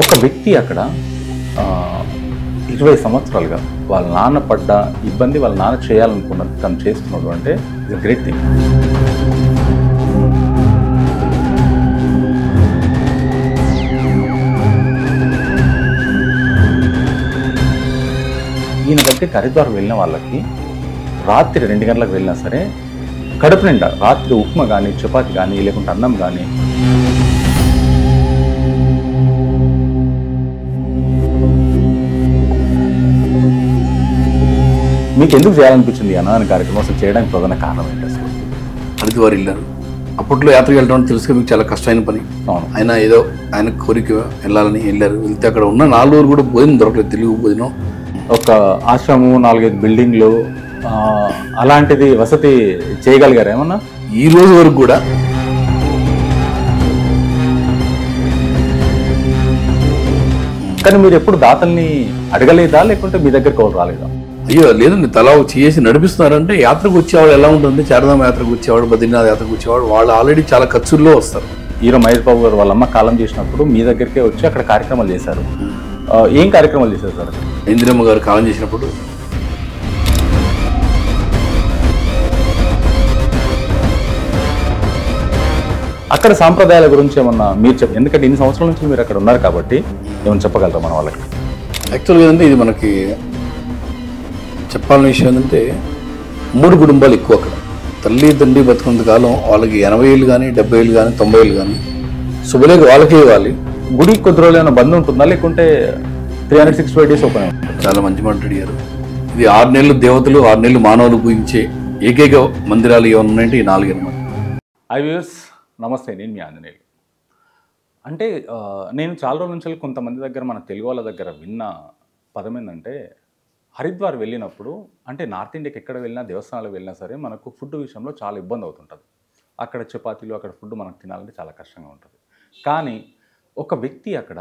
ఒక వ్యక్తి అక్కడ 20 సంవత్సరాలుగా వాళ్ళ నాన్న పడ్డ ఇబ్బంది వాళ్ళ నాన్న చేయాలనుకున్నది తను చేస్తున్నాడు అంటే ఇట్స్ గ్రేట్ థింగ్. ఈయన దగ్గరికి హరిద్వార్ వెళ్ళిన వాళ్ళకి రాత్రి 2 గంటలకు వెళ్ళినా సరే కడుపు నిండా రాత్రి ఉప్మా కానీ చపాతి కానీ లేకుంటే అన్నం కానీ మీకు ఎందుకు చేయాలనిపించింది అన్నదాన కార్యక్రమం అసలు చేయడానికి ప్రధాన కారణం ఏంటి? అసలు హరిద్వార్ వెళ్ళారు. అప్పట్లో యాత్రకు వెళ్ళడం అంటే తెలుసుగా మీకు చాలా కష్టమైన పని. ఆయన ఏదో ఆయన కోరిక వెళ్ళాలని వెళ్ళారు. వెళ్తే అక్కడ ఉన్న 4 రోజులు కూడా భోజనం దొరకలేదు, తెలుగు భోజనం. ఒక ఆశ్రమం 4-5 బిల్డింగ్లు అలాంటిది వసతి చేయగలిగారు ఏమన్నా? ఈ రోజు వరకు కూడా కానీ మీరు ఎప్పుడు దాతల్ని అడగలేదా లేకుంటే మీ దగ్గరకు ఎవరు రాలేదా? అయ్యో లేదండి, తలా చేసి నడిపిస్తున్నారంటే యాత్రకు వచ్చేవాడు ఎలా ఉంటుంది, చారధామ యాత్రకు వచ్చేవాడు, బద్రీనాథ్ యాత్రకు వచ్చేవాడు, వాళ్ళు ఆల్రెడీ చాలా ఖర్చుల్లో వస్తారు. హీరో మహేష్ బాబు గారు వాళ్ళ అమ్మ కాలం చేసినప్పుడు మీ దగ్గరికే వచ్చి అక్కడ కార్యక్రమాలు చేశారు. ఏం కార్యక్రమాలు చేశారు సార్? ఇందిరమ్మ గారు కాలం చేసినప్పుడు అక్కడ సాంప్రదాయాల గురించి ఏమన్నా మీరు ఎందుకంటే ఇన్ని సంవత్సరాల నుంచి మీరు అక్కడ ఉన్నారు కాబట్టి ఏమన్నా చెప్పగలరా మన వాళ్ళకి? యాక్చువల్గా ఏంటంటే ఇది మనకి చెప్పాలనే విషయం ఏంటంటే 3 కుటుంబాలు ఎక్కువ అక్కడ. తల్లి తండ్రి బతుకున్నంత కాలం వాళ్ళకి 80 ఏళ్ళు కానీ 70 ఏళ్ళు కానీ 90 ఏళ్ళు కానీ శుభలేఖ వాళ్ళకే ఇవ్వాలి. గుడి కొద్ది రోజులు ఏమైనా బంద్ ఉంటుందా లేకుంటే 365 డేస్ ఓపెన్? చాలా మంచి మాట అడిగారు. ఇది 6 నెలలు దేవతలు 6 నెలలు మానవులు పూజించే ఏకైక మందిరాలు ఏమైనా ఉన్నాయంటే ఈ 4 అనమాట. హై వ్యూయర్స్, నమస్తే, నేను మీ ఆంజనేయులు. అంటే నేను చాలా రోజుల నుంచి కొంతమంది దగ్గర మన తెలుగు వాళ్ళ దగ్గర విన్న పదం ఏంటంటే హరిద్వార్ వెళ్ళినప్పుడు అంటే నార్త్ ఇండియాకి ఎక్కడ వెళ్ళినా దేవస్థానాలకు వెళ్ళినా సరే మనకు ఫుడ్ విషయంలో చాలా ఇబ్బంది అవుతుంటుంది. అక్కడ చపాతీలు అక్కడ ఫుడ్ మనకు తినాలంటే చాలా కష్టంగా ఉంటుంది. కానీ ఒక వ్యక్తి అక్కడ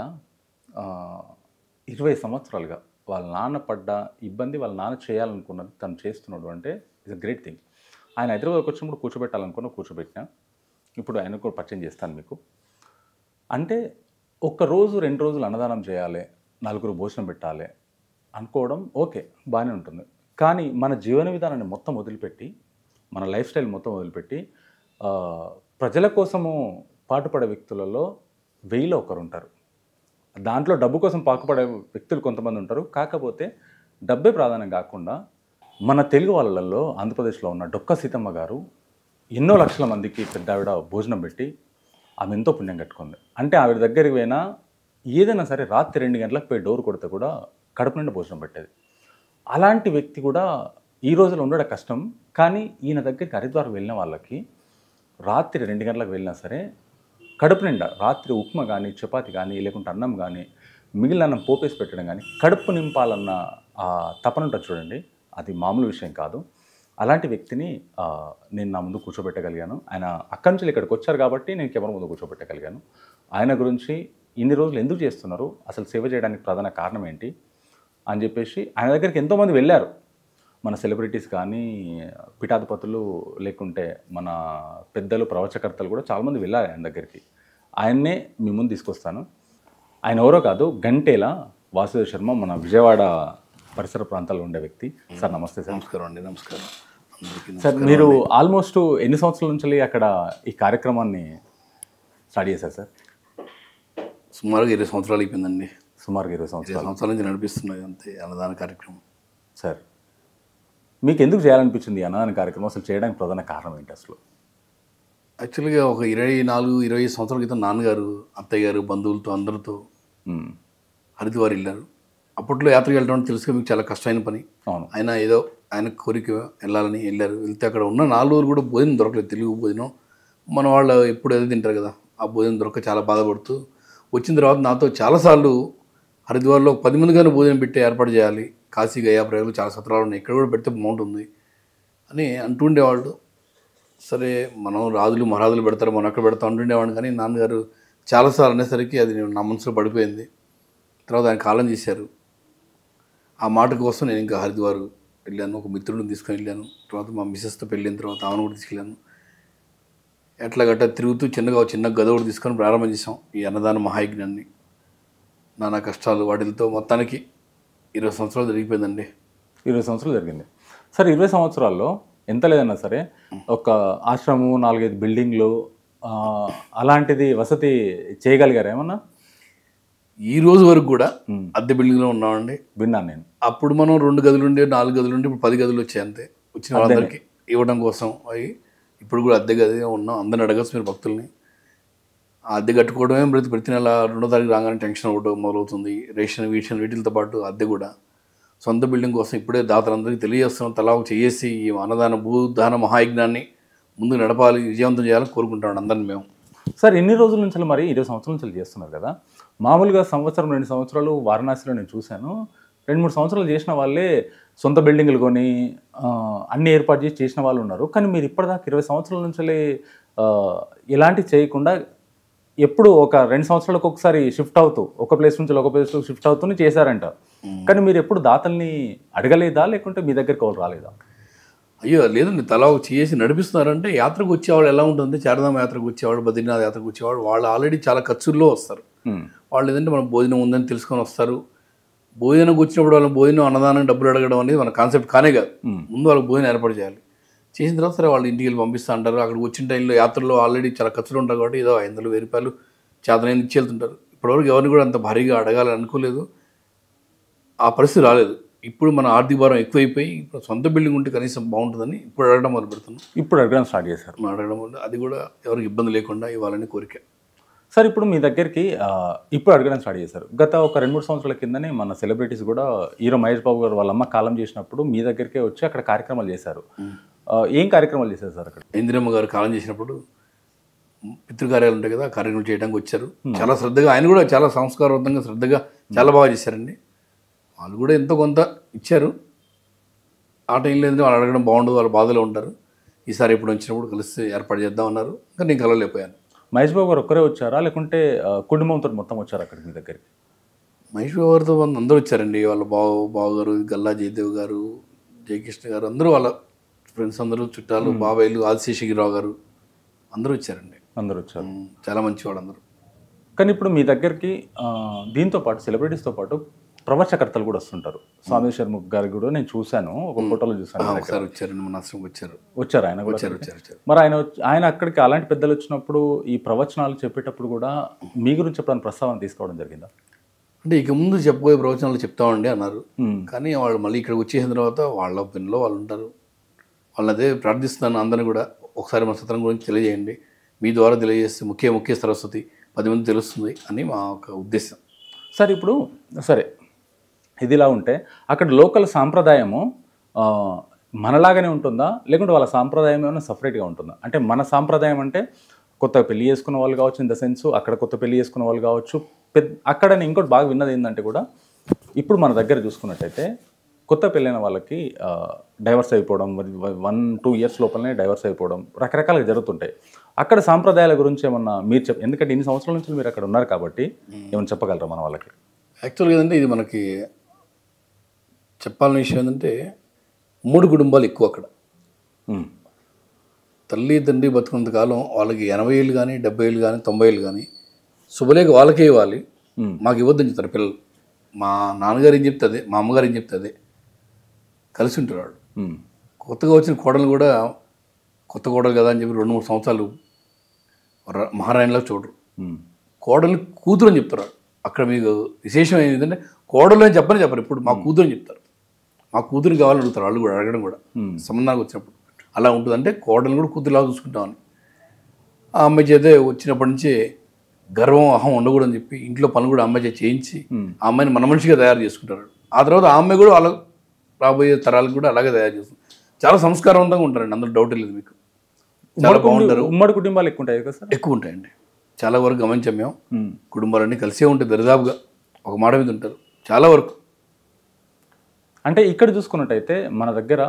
20 సంవత్సరాలుగా వాళ్ళ నాన్న పడ్డ ఇబ్బంది వాళ్ళ నాన్న చేయాలనుకున్నది తను చేస్తున్నాడు అంటే ఇట్స్ గ్రేట్ థింగ్. ఆయన హైదరాబాద్కి వచ్చినప్పుడు కూర్చోబెట్టినా ఇప్పుడు ఆయన కూడా పరిచయం చేస్తాను మీకు. అంటే 1 రోజు 2 రోజులు అన్నదానం చేయాలి, 4 భోజనం పెట్టాలి అనుకోవడం ఓకే, బాగానే ఉంటుంది. కానీ మన జీవన విధానాన్ని మొత్తం వదిలిపెట్టి మన లైఫ్ స్టైల్ మొత్తం వదిలిపెట్టి ప్రజల కోసము పాటుపడే వ్యక్తులలో 1000లో ఒకరు ఉంటారు. దాంట్లో డబ్బు కోసం పాటుపడే వ్యక్తులు కొంతమంది ఉంటారు. కాకపోతే డబ్బే ప్రాధాన్యం కాకుండా మన తెలుగు వాళ్ళల్లో ఆంధ్రప్రదేశ్లో ఉన్న డొక్క సీతమ్మ గారు ఎన్నో లక్షల మందికి పెద్ద ఆవిడ భోజనం పెట్టి ఆమె ఎంతో పుణ్యం కట్టుకుంది. అంటే ఆవిడ దగ్గరికి పోయినా ఏదైనా సరే రాత్రి 2 గంటలకు పోయి డోర్ కొడితే కూడా కడుపు నిండా భోజనం పెట్టేది. అలాంటి వ్యక్తి కూడా ఈ రోజులో ఉండడం కష్టం. కానీ ఈయన దగ్గరికి హరిద్వార్ వెళ్ళిన వాళ్ళకి రాత్రి 2 గంటలకు వెళ్ళినా సరే కడుపు నిండా రాత్రి ఉప్మా కానీ చపాతి కానీ లేకుంటే అన్నం కానీ మిగిలిన అన్నం పోపేసి పెట్టడం కానీ కడుపు నింపాలన్న తపన ఉంటుంది చూడండి, అది మామూలు విషయం కాదు. అలాంటి వ్యక్తిని నేను నా ముందు కూర్చోబెట్టగలిగాను. ఆయన అక్కడి నుంచి ఇక్కడికి వచ్చారు కాబట్టి నేను కెమెరా ముందు కూర్చోబెట్టగలిగాను. ఆయన గురించి ఇన్ని రోజులు ఎందుకు చేస్తున్నారు, అసలు సేవ చేయడానికి ప్రధాన కారణం ఏంటి అని చెప్పేసి ఆయన దగ్గరికి ఎంతోమంది వెళ్ళారు. మన సెలబ్రిటీస్ కానీ పీఠాధిపతులు లేకుంటే మన పెద్దలు ప్రవచకర్తలు కూడా చాలామంది వెళ్ళారు ఆయన దగ్గరికి. ఆయన్నే మీ ముందు తీసుకొస్తాను. ఆయన ఎవరో కాదు, గంటేల వాసుదేవ శర్మ, మన విజయవాడ పరిసర ప్రాంతాల్లో ఉండే వ్యక్తి. సార్ నమస్తే సార్. నమస్కారం అండి. నమస్కారం సార్. మీరు ఆల్మోస్ట్ ఎన్ని సంవత్సరాల నుంచి అక్కడ ఈ కార్యక్రమాన్ని స్టార్ట్ చేశారు సార్? సుమారుగా 20 సంవత్సరాలు అయిపోయిందండి. సుమారుగా 20 సంవత్సరాల నుంచి నడిపిస్తున్నాయి అంతే అన్నదాన కార్యక్రమం. సార్, మీకు ఎందుకు చేయాలనిపించింది అన్నదాన కార్యక్రమం, అసలు చేయడానికి ప్రధాన కారణం ఏంటి అసలు? యాక్చువల్గా ఒక 24-25 సంవత్సరాల క్రితం నాన్నగారు అత్తయ్య గారు బంధువులతో అందరితో హరిద్వార్ వెళ్ళారు. అప్పట్లో యాత్రకు వెళ్ళడం అంటే తెలుసుగా మీకు చాలా కష్టమైన పని. ఆయన ఏదో ఆయన కోరిక వెళ్ళాలని వెళ్ళారు. వెళ్తే అక్కడ ఉన్న 4 రోజులు కూడా భోజనం దొరకలేదు, తెలుగు భోజనం. మన వాళ్ళు ఎప్పుడు ఏదో తింటారు కదా, ఆ భోజనం దొరక చాలా బాధపడుతూ వచ్చిన తర్వాత నాతో చాలాసార్లు హరిద్వార్లో 10 మందిగానే భోజనం పెట్టి ఏర్పాటు చేయాలి, కాశీ గయా ప్రయాలు చాలా సత్రాలు ఉన్నాయి, ఇక్కడ కూడా పెడితే బాగుంటుంది అని అంటుండేవాళ్ళు. సరే మనం రాజులు మహారాజులు పెడతారు, మనం అక్కడ పెడతాం అంటుండేవాడిని. కానీ నాన్నగారు చాలాసార్లు అనేసరికి అది నా మనసులో పడిపోయింది. తర్వాత ఆయన కాలం చేశారు. ఆ మాట కోసం నేను ఇంకా హరిద్వార్ వెళ్ళాను. ఒక మిత్రుడిని తీసుకొని వెళ్ళాను. తర్వాత మా మిస్సెస్తో పెళ్ళిన తర్వాత ఆమెను కూడా తీసుకెళ్ళాను. ఎట్లా గట్ట తిరుగుతూ చిన్న గద ఒకటి తీసుకొని ప్రారంభం చేసాం ఈ అన్నదాన మహాయజ్ఞాన్ని. నానా కష్టాలు వాటితో మొత్తానికి 20 సంవత్సరాలు జరిగిపోయిందండి. 20 సంవత్సరాలు జరిగింది. సరే 20 సంవత్సరాల్లో ఎంత లేదన్నా సరే ఒక ఆశ్రమం, 4-5 బిల్డింగ్లు అలాంటిది వసతి చేయగలిగారా ఏమన్నా? ఈ రోజు వరకు కూడా అద్దె బిల్డింగ్లో ఉన్నామండి. విన్నాను నేను. అప్పుడు మనం 2 గదులుండే 4 గదులుండే ఇప్పుడు 10 గదులు వచ్చాయి అంతే. వచ్చిన వాళ్ళందరికీ ఇవ్వడం కోసం అవి ఇప్పుడు కూడా అద్దె గదిగా ఉన్నాం. అందరిని అడగచ్చు మీరు భక్తుల్ని. ఆ అద్దె కట్టుకోవడమే ప్రతి నెల 2వ తారీఖు రాగానే టెన్షన్ అవ్వడం మొదలవుతుంది. రేషన్ వీటితో పాటు అద్దె కూడా. సొంత బిల్డింగ్ కోసం ఇప్పుడే దాతలందరికీ తెలియజేస్తున్నాం. తలా ఒక చేసి ఈ అన్నదాన భూదాన మహాయజ్ఞాన్ని ముందుకు నడపాలి, విజయవంతం చేయాలని కోరుకుంటాం అందరిని మేము. సార్ ఎన్ని రోజుల నుంచి మరి 20 సంవత్సరాల నుంచి చేస్తున్నారు కదా, మామూలుగా సంవత్సరం 2 సంవత్సరాలు వారణాసిలో నేను చూశాను, 2-3 సంవత్సరాలు చేసిన వాళ్ళే సొంత బిల్డింగ్లు కొని అన్ని ఏర్పాటు చేసిన వాళ్ళు ఉన్నారు. కానీ మీరు ఇప్పటిదాకా 20 సంవత్సరాల నుంచి ఇలాంటివి చేయకుండా ఎప్పుడు ఒక 2 సంవత్సరాలకు ఒకసారి షిఫ్ట్ అవుతూ ఒక ప్లేస్ నుంచి ఒక ప్లేస్ షిఫ్ట్ అవుతూనే చేశారంట. కానీ మీరు ఎప్పుడు దాతల్ని అడగలేదా, లేకుంటే మీ దగ్గరికి వాళ్ళు రాలేదా? అయ్యో లేదండి, తలా చేసి నడిపిస్తున్నారంటే యాత్రకు వచ్చేవాళ్ళు ఎలా ఉంటుంది, చార్ధామ యాత్రకు వచ్చేవాళ్ళు, బద్రీనాథ్ యాత్రకు వచ్చేవాళ్ళు వాళ్ళు ఆల్రెడీ చాలా ఖర్చుల్లో వస్తారు. వాళ్ళు ఏదంటే మన భోజనం ఉందని తెలుసుకొని వస్తారు. భోజనంకి వచ్చినప్పుడు వాళ్ళ భోజనం అన్నదానం డబ్బులు అడగడం అనేది మన కాన్సెప్ట్ కానే కాదు. ముందు వాళ్ళకి భోజనం ఏర్పాటు చేయాలి. చేసిన తర్వాత సరే వాళ్ళు ఇంటికి వెళ్ళి పంపిస్తూ అంటారు. అక్కడికి వచ్చిన టైంలో యాత్రలో ఆల్రెడీ చాలా ఖర్చులు ఉంటారు కాబట్టి ఏదో 500-1000 రూపాయలు చేతనైనా ఇచ్చి వెళ్తుంటారు. ఇప్పటివరకు ఎవరిని కూడా అంత భారీగా అడగాలని అనుకోలేదు, ఆ పరిస్థితి రాలేదు. ఇప్పుడు మన ఆర్థిక భారం ఎక్కువైపోయి ఇప్పుడు సొంత బిల్డింగ్ ఉంటే కనీసం బాగుంటుందని ఇప్పుడు అడగడం మొదలు పెడుతున్నాం. ఇప్పుడు అడగడం స్టార్ట్ చేశారు. అడగడం వల్ల అది కూడా ఎవరికి ఇబ్బంది లేకుండా ఇవ్వాలని కోరిక. సార్ ఇప్పుడు మీ దగ్గరికి ఇప్పుడు అడగడం స్టార్ట్ చేశారు. గత ఒక 2-3 సంవత్సరాల కిందనే మన సెలబ్రిటీస్ కూడా హీరో మహేష్ బాబు గారు వాళ్ళ అమ్మ కాలం చేసినప్పుడు మీ దగ్గరికే వచ్చి అక్కడ కార్యక్రమాలు చేశారు. ఏం కార్యక్రమాలు చేశారు సార్ అక్కడ? ఇందిరమ్మ గారు కాలం చేసినప్పుడు పితృకార్యాలు ఉంటాయి కదా, కార్యక్రమం చేయడానికి వచ్చారు. చాలా శ్రద్ధగా, ఆయన కూడా చాలా సంస్కారవంతంగా శ్రద్ధగా చాలా బాగా చేశారండి. వాళ్ళు కూడా ఎంతో కొంత ఇచ్చారు. ఆ టైం లేదంటే వాళ్ళు అడగడం బాగుండదు, వాళ్ళు బాధలో ఉంటారు. ఈసారి ఎప్పుడు వచ్చినప్పుడు కలిసి ఏర్పాటు చేద్దాం అన్నారు. ఇంకా నేను కలవలేకపోయాను. మహేష్ బాబు గారు ఒక్కరే వచ్చారా, లేకుంటే కుటుంబంతో మొత్తం వచ్చారు అక్కడికి మీ దగ్గరికి? మహేష్ బాబు గారితో అందరూ వచ్చారండి. వాళ్ళ బావ గారు, గల్లా జయదేవ్ గారు, జయకృష్ణ గారు, అందరూ వాళ్ళ ఫ్రెండ్స్ అందరూ, చుట్టాలు, బాబాయిలు, ఆదిశేషగిరిరావు గారు అందరూ వచ్చారండి. అందరూ వచ్చారు. చాలా మంచివాడు అందరూ. కానీ ఇప్పుడు మీ దగ్గరికి దీంతో పాటు సెలబ్రిటీస్తో పాటు ప్రవచకర్తలు కూడా వస్తుంటారు. స్వామి శర్మ గారు కూడా నేను చూశాను, ఒక ఫోటోలో చూశాను. ఒకసారి వచ్చారండి, మన ఆశ్రమం వచ్చారు ఆయన కూడా. వచ్చారు. మరి ఆయన అక్కడికి అలాంటి పెద్దలు వచ్చినప్పుడు ఈ ప్రవచనాలు చెప్పేటప్పుడు కూడా మీ గురించి ఎప్పుడైనా ప్రస్తావన తీసుకోవడం జరిగిందా? అంటే ఇక ముందు చెప్పబోయే ప్రవచనాలు చెప్తామండి అన్నారు. కానీ వాళ్ళు మళ్ళీ ఇక్కడికి వచ్చేసిన తర్వాత వాళ్ళ పనిలో వాళ్ళు ఉంటారు. వాళ్ళని అదే ప్రార్థిస్తున్నాను అందరినీ కూడా, ఒకసారి మన సత్రం గురించి తెలియజేయండి, మీ ద్వారా తెలియజేస్తే ముఖ్య సరస్వతి 10 మంది తెలుస్తుంది అని మా ఒక ఉద్దేశం. సరే ఇప్పుడు సరే ఇదిలా ఉంటే అక్కడ లోకల్ సాంప్రదాయము మనలాగానే ఉంటుందా, లేకుంటే వాళ్ళ సాంప్రదాయం ఏమైనా సపరేట్గా ఉంటుందా? అంటే మన సాంప్రదాయం అంటే కొత్తగా పెళ్లి చేసుకున్న వాళ్ళు కావచ్చు, ఇన్ ద సెన్స్ అక్కడ కొత్త పెళ్లి చేసుకున్న వాళ్ళు కావచ్చు. అక్కడ నేను ఇంకోటి బాగా విన్నది ఏంటంటే కూడా, ఇప్పుడు మన దగ్గర చూసుకున్నట్టయితే కొత్త పెళ్ళైన వాళ్ళకి డైవర్స్ అయిపోవడం, 1-2 ఇయర్స్ లోపలనే డైవర్స్ అయిపోవడం రకరకాలుగా జరుగుతుంటాయి. అక్కడ సాంప్రదాయాల గురించి ఏమన్నా మీరు ఎందుకంటే ఇన్ని సంవత్సరాల నుంచి మీరు అక్కడ ఉన్నారు కాబట్టి ఏమైనా చెప్పగలరా మన వాళ్ళకి? యాక్చువల్గా ఏంటంటే ఇది మనకి చెప్పాలని విషయం ఏంటంటే 3 కుటుంబాలు ఎక్కువ అక్కడ. తల్లి తండ్రి బతుకున్నంత కాలం వాళ్ళకి 80 ఏళ్ళు కానీ 70 ఏళ్ళు కానీ 90 ఏళ్ళు కానీ శుభలేఖ వాళ్ళకే ఇవ్వాలి, మాకు ఇవ్వద్దని చెప్తారు పిల్లలు. మా నాన్నగారు ఏం చెప్తుంది, మా అమ్మగారు ఏం చెప్తుంది, కలిసి ఉంటారు వాళ్ళు. కొత్తగా వచ్చిన కోడలు కూడా కొత్త కోడలు కదా అని చెప్పి 2-3 సంవత్సరాలు మహారాణిలా చూడరు. కోడల్ని కూతురు అని చెప్తారు. అక్కడ మీకు విశేషం ఏంటంటే కోడలు అని చెప్పరు, ఇప్పుడు మా కూతురు అని చెప్తారు. మా కూతురు కావాలని అడుగుతారు వాళ్ళు కూడా, అడగడం కూడా సంబంధానికి వచ్చినప్పుడు అలా ఉంటుంది. అంటే కోడలు కూడా కూతురులా చూసుకుంటామని. ఆ అమ్మాయి చేతే వచ్చినప్పటి నుంచి గర్వం అహం ఉండకూడదని చెప్పి ఇంట్లో పనులు కూడా అమ్మాయి చేయించి ఆ అమ్మాయిని మన మనిషిగా తయారు చేసుకుంటారు. ఆ తర్వాత ఆ అమ్మాయి కూడా వాళ్ళ రాబోయే తరాలకు కూడా అలాగే తయారు చేస్తుంది. చాలా సంస్కారవంతంగా ఉంటారండి, అందులో డౌట్ లేదు మీకు. చాలా బాగుంటారు. ఉమ్మడి కుటుంబాలు ఎక్కువ ఉంటాయి కదా సార్? ఎక్కువ ఉంటాయండి, చాలా వరకు గమనించాం మేము. కుటుంబాలన్నీ కలిసే ఉంటాయి, దరిదాపుగా ఒక మాట మీద ఉంటారు చాలా వరకు. అంటే ఇక్కడ చూసుకున్నట్టయితే మన దగ్గర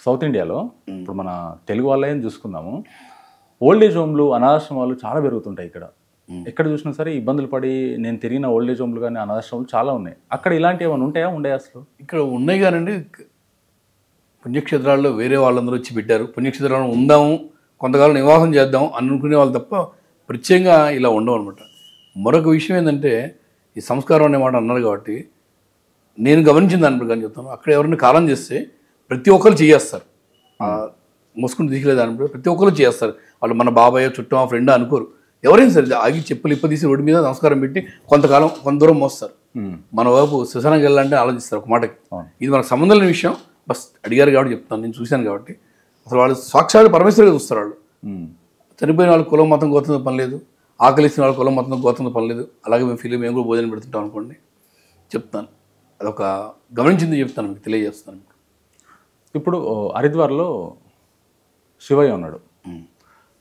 సౌత్ ఇండియాలో ఇప్పుడు మన తెలుగు వాళ్ళే చూసుకుందాము, ఓల్డేజ్ హోమ్లు, అనాథాశ్రమాలు చాలా పెరుగుతుంటాయి ఇక్కడ. ఎక్కడ చూసినా సరే ఇబ్బందులు పడి నేను తిరిగిన ఓల్డేజ్ హోమ్లు కానీ అనాథాశ్రమాలు చాలా ఉన్నాయి. అక్కడ ఇలాంటివి ఏమైనా ఉంటాయా? ఉండే అసలు ఇక్కడ ఉన్నాయి కానండి, పుణ్యక్షేత్రాల్లో వేరే వాళ్ళందరూ వచ్చి పెట్టారు. పుణ్యక్షేత్రాలను ఉందాము, కొంతకాలం నివాసం చేద్దాం అనుకునే వాళ్ళు తప్ప ప్రత్యేకంగా ఇలా ఉండవు అనమాట. మరొక విషయం ఏంటంటే ఈ సంస్కారం అనే మాట అన్నారు కాబట్టి నేను గమనించిన దాని ప్రకారం చెప్తాను. అక్కడ ఎవరైనా కాలం చేస్తే ప్రతి ఒక్కరు చేస్తారు, మోసుకుని తీసుకెళ్ళే దాని ప్రతి ఒక్కరు చేస్తారు. వాళ్ళు మన బాబాయ్ చుట్టం ఫ్రెండ్ అనుకోరు. ఎవరైనా సరే ఆగి చెప్పులు ఇప్పదీసి రోడ్డు మీద నమస్కారం పెట్టి కొంతకాలం కొంత దూరం మోస్తారు. మన వైపు శ్మశానానికి వెళ్ళాలంటే ఆలోచిస్తారు ఒక మాటకి. ఇది మనకు సంబంధం లేని విషయం, బస్ అడిగారు కాబట్టి చెప్తాను, నేను చూశాను కాబట్టి. అసలు వాళ్ళు సాక్షాత్ పరమేశ్వరుగా చూస్తారు. వాళ్ళు చనిపోయిన వాళ్ళు కులం మతం గోత్రంతో పని లేదు, ఆకలిసిన వాళ్ళు కులం మతం గోత్రంతో పని లేదు. అలాగే మేము కూడా భోజనం పెడుతుంటాం అనుకోండి. చెప్తాను, అదొక గమనించింది చెప్తాను, మీకు తెలియజేస్తాను. ఇప్పుడు హరిద్వార్లో శివయ్య ఉన్నాడు.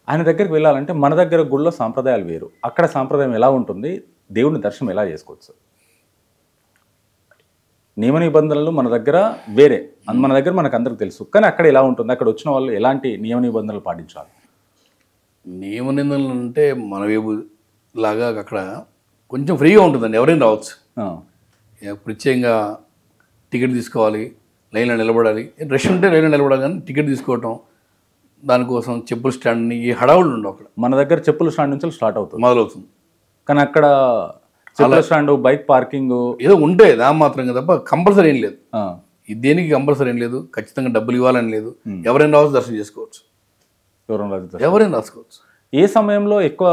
ఆయన దగ్గరికి వెళ్ళాలంటే మన దగ్గర గుళ్ళో సాంప్రదాయాలు వేరు, అక్కడ సాంప్రదాయం ఎలా ఉంటుంది, దేవుడిని దర్శనం ఎలా చేసుకోవచ్చు? నియమ నిబంధనలు మన దగ్గర వేరే, మన దగ్గర మనకు అందరికి తెలుసు, కానీ అక్కడ ఎలా ఉంటుంది, అక్కడ వచ్చిన వాళ్ళు ఎలాంటి నియమ నిబంధనలు పాటించాలి? నియమ నిబంధనలు అంటే మన వైపు లాగా అక్కడ కొంచెం ఫ్రీగా ఉంటుందండి, ఎవరైనా రావచ్చు. ప్రత్యేకంగా టికెట్ తీసుకోవాలి, లైన్లో నిలబడాలి. రష్ ఉంటే లైన్లో నిలబడాలి, కానీ టికెట్ తీసుకోవటం, దానికోసం చెప్పుల స్టాండ్ని ఈ హడావులు ఉండవు. అక్కడ మన దగ్గర చెప్పుల స్టాండ్ నుంచి స్టార్ట్ అవుతుంది, మొదలవుతుంది. కానీ అక్కడ చెప్పుల స్టాండ్, బైక్ పార్కింగ్ ఏదో ఉంటే మాత్రంగా తప్ప కంపల్సరీ ఏం లేదు. ఇది దేనికి కంపల్సరీ ఏం లేదు, ఖచ్చితంగా డబ్బులు ఇవ్వాలని లేదు. ఎవరైనా రావచ్చు, దర్శనం చేసుకోవచ్చు, ఎవరైనా రాసుకోవచ్చు. ఏ సమయంలో ఎక్కువ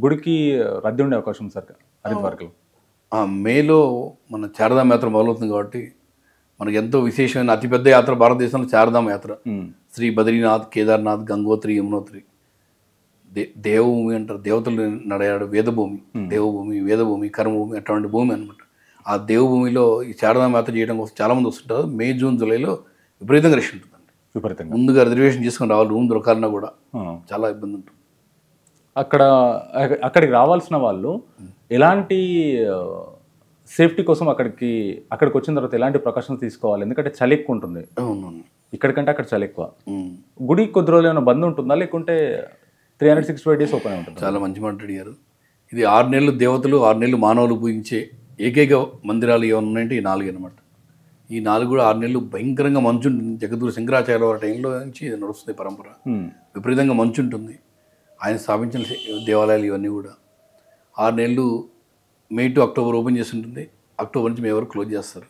గుడికి రద్దీ ఉండే అవకాశం సార్ హరిద్వార్లో? మేలో మన చార్ధామ యాత్ర మొదలవుతుంది కాబట్టి మనకి ఎంతో విశేషమైన అతిపెద్ద యాత్ర భారతదేశంలో చార్ధామ యాత్ర. శ్రీ బద్రీనాథ్, కేదార్నాథ్, గంగోత్రి, యమునోత్రి. దేవభూమి అంటారు, దేవతలు నడయాడు వేదభూమి, దేవభూమి, వేదభూమి, కర్మభూమి, అటువంటి భూమి అనమాట. ఆ దేవభూమిలో ఈ చార్ధామ యాత్ర చేయడం కోసం చాలామంది వస్తుంటారు. మే, జూన్, జూలైలో విపరీతంగా రష్ ఉంటుందండి. విపరీతంగా ముందుగా రిజర్వేషన్ చేసుకొని రావాలి, రూమ్ దొరకాలన్నా కూడా చాలా ఇబ్బంది ఉంటుంది. అక్కడికి రావాల్సిన వాళ్ళు ఎలాంటి సేఫ్టీ కోసం అక్కడికి వచ్చిన తర్వాత ఎలాంటి ప్రికాషన్స్ తీసుకోవాలి? ఎందుకంటే చలి ఎక్కువ ఉంటుంది, ఇక్కడికంటే అక్కడ చలి ఎక్కువ. గుడి కొద్ది రోజులు ఏమైనా బంద్ ఉంటుందా, లేకుంటే 365 days ఓపెన్ ఉంటుంది? చాలా మంచి మాట అడిగారు. ఇది 6 నెలలు దేవతలు, 6 నెలలు మానవులు పూజించే ఏకైక మందిరాలు ఏమైనా ఉన్నాయంటే ఈ 4 అనమాట. ఈ 4 కూడా 6 నెలలు భయంకరంగా మంచు ఉంటుంది. జగద్గురు శంకరాచార్య వారి టైంలో నుంచి ఇది నడుస్తుంది పరంపర. విపరీతంగా మంచు ఉంటుంది. ఆయన స్థాపించిన దేవాలయాలు ఇవన్నీ కూడా 6 నెలలు మే టు అక్టోబర్ ఓపెన్ చేసి ఉంటుంది. అక్టోబర్ నుంచి మే వరకు క్లోజ్ చేస్తారు.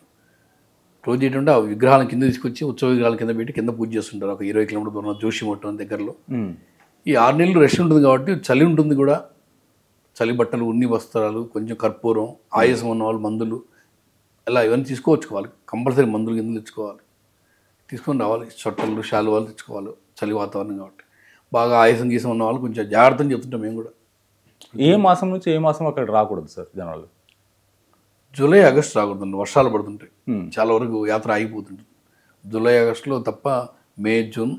క్లోజ్ చేయడం ఆ విగ్రహాలను కింద తీసుకొచ్చి ఉత్సవ విగ్రహాల కింద పెట్టి కింద పూజ చేస్తుంటారు. ఒక 20 కిలోమీటర్ దూరం జోషిమఠం దగ్గరలో. ఈ 6 నెలలు రష్ ఉంటుంది కాబట్టి చలి ఉంటుంది కూడా. చలి బట్టలు, ఉన్ని వస్త్రాలు, కొంచెం కర్పూరం, ఆయాసం ఉన్న వాళ్ళు మందులు, ఇలా ఇవన్నీ తీసుకోవచ్చు. వాళ్ళకి కంపల్సరీ మందులు కింద తెచ్చుకోవాలి, తీసుకొని రావాలి. చొట్టలు, శాలువాలు తెచ్చుకోవాలి, చలి వాతావరణం కాబట్టి. బాగా ఆయాసం గీసం ఉన్న వాళ్ళు కొంచెం జాగ్రత్తని చెప్తుంటాం మేము కూడా. ఏ మాసం నుంచి ఏ మాసం అక్కడ రాకూడదు సార్ జనాలు? జూలై, ఆగస్టు రాకూడదండి, వర్షాలు పడుతుంటాయి. చాలా వరకు యాత్ర ఆగిపోతుంటుంది. జూలై, ఆగస్టులో తప్ప మే, జూన్,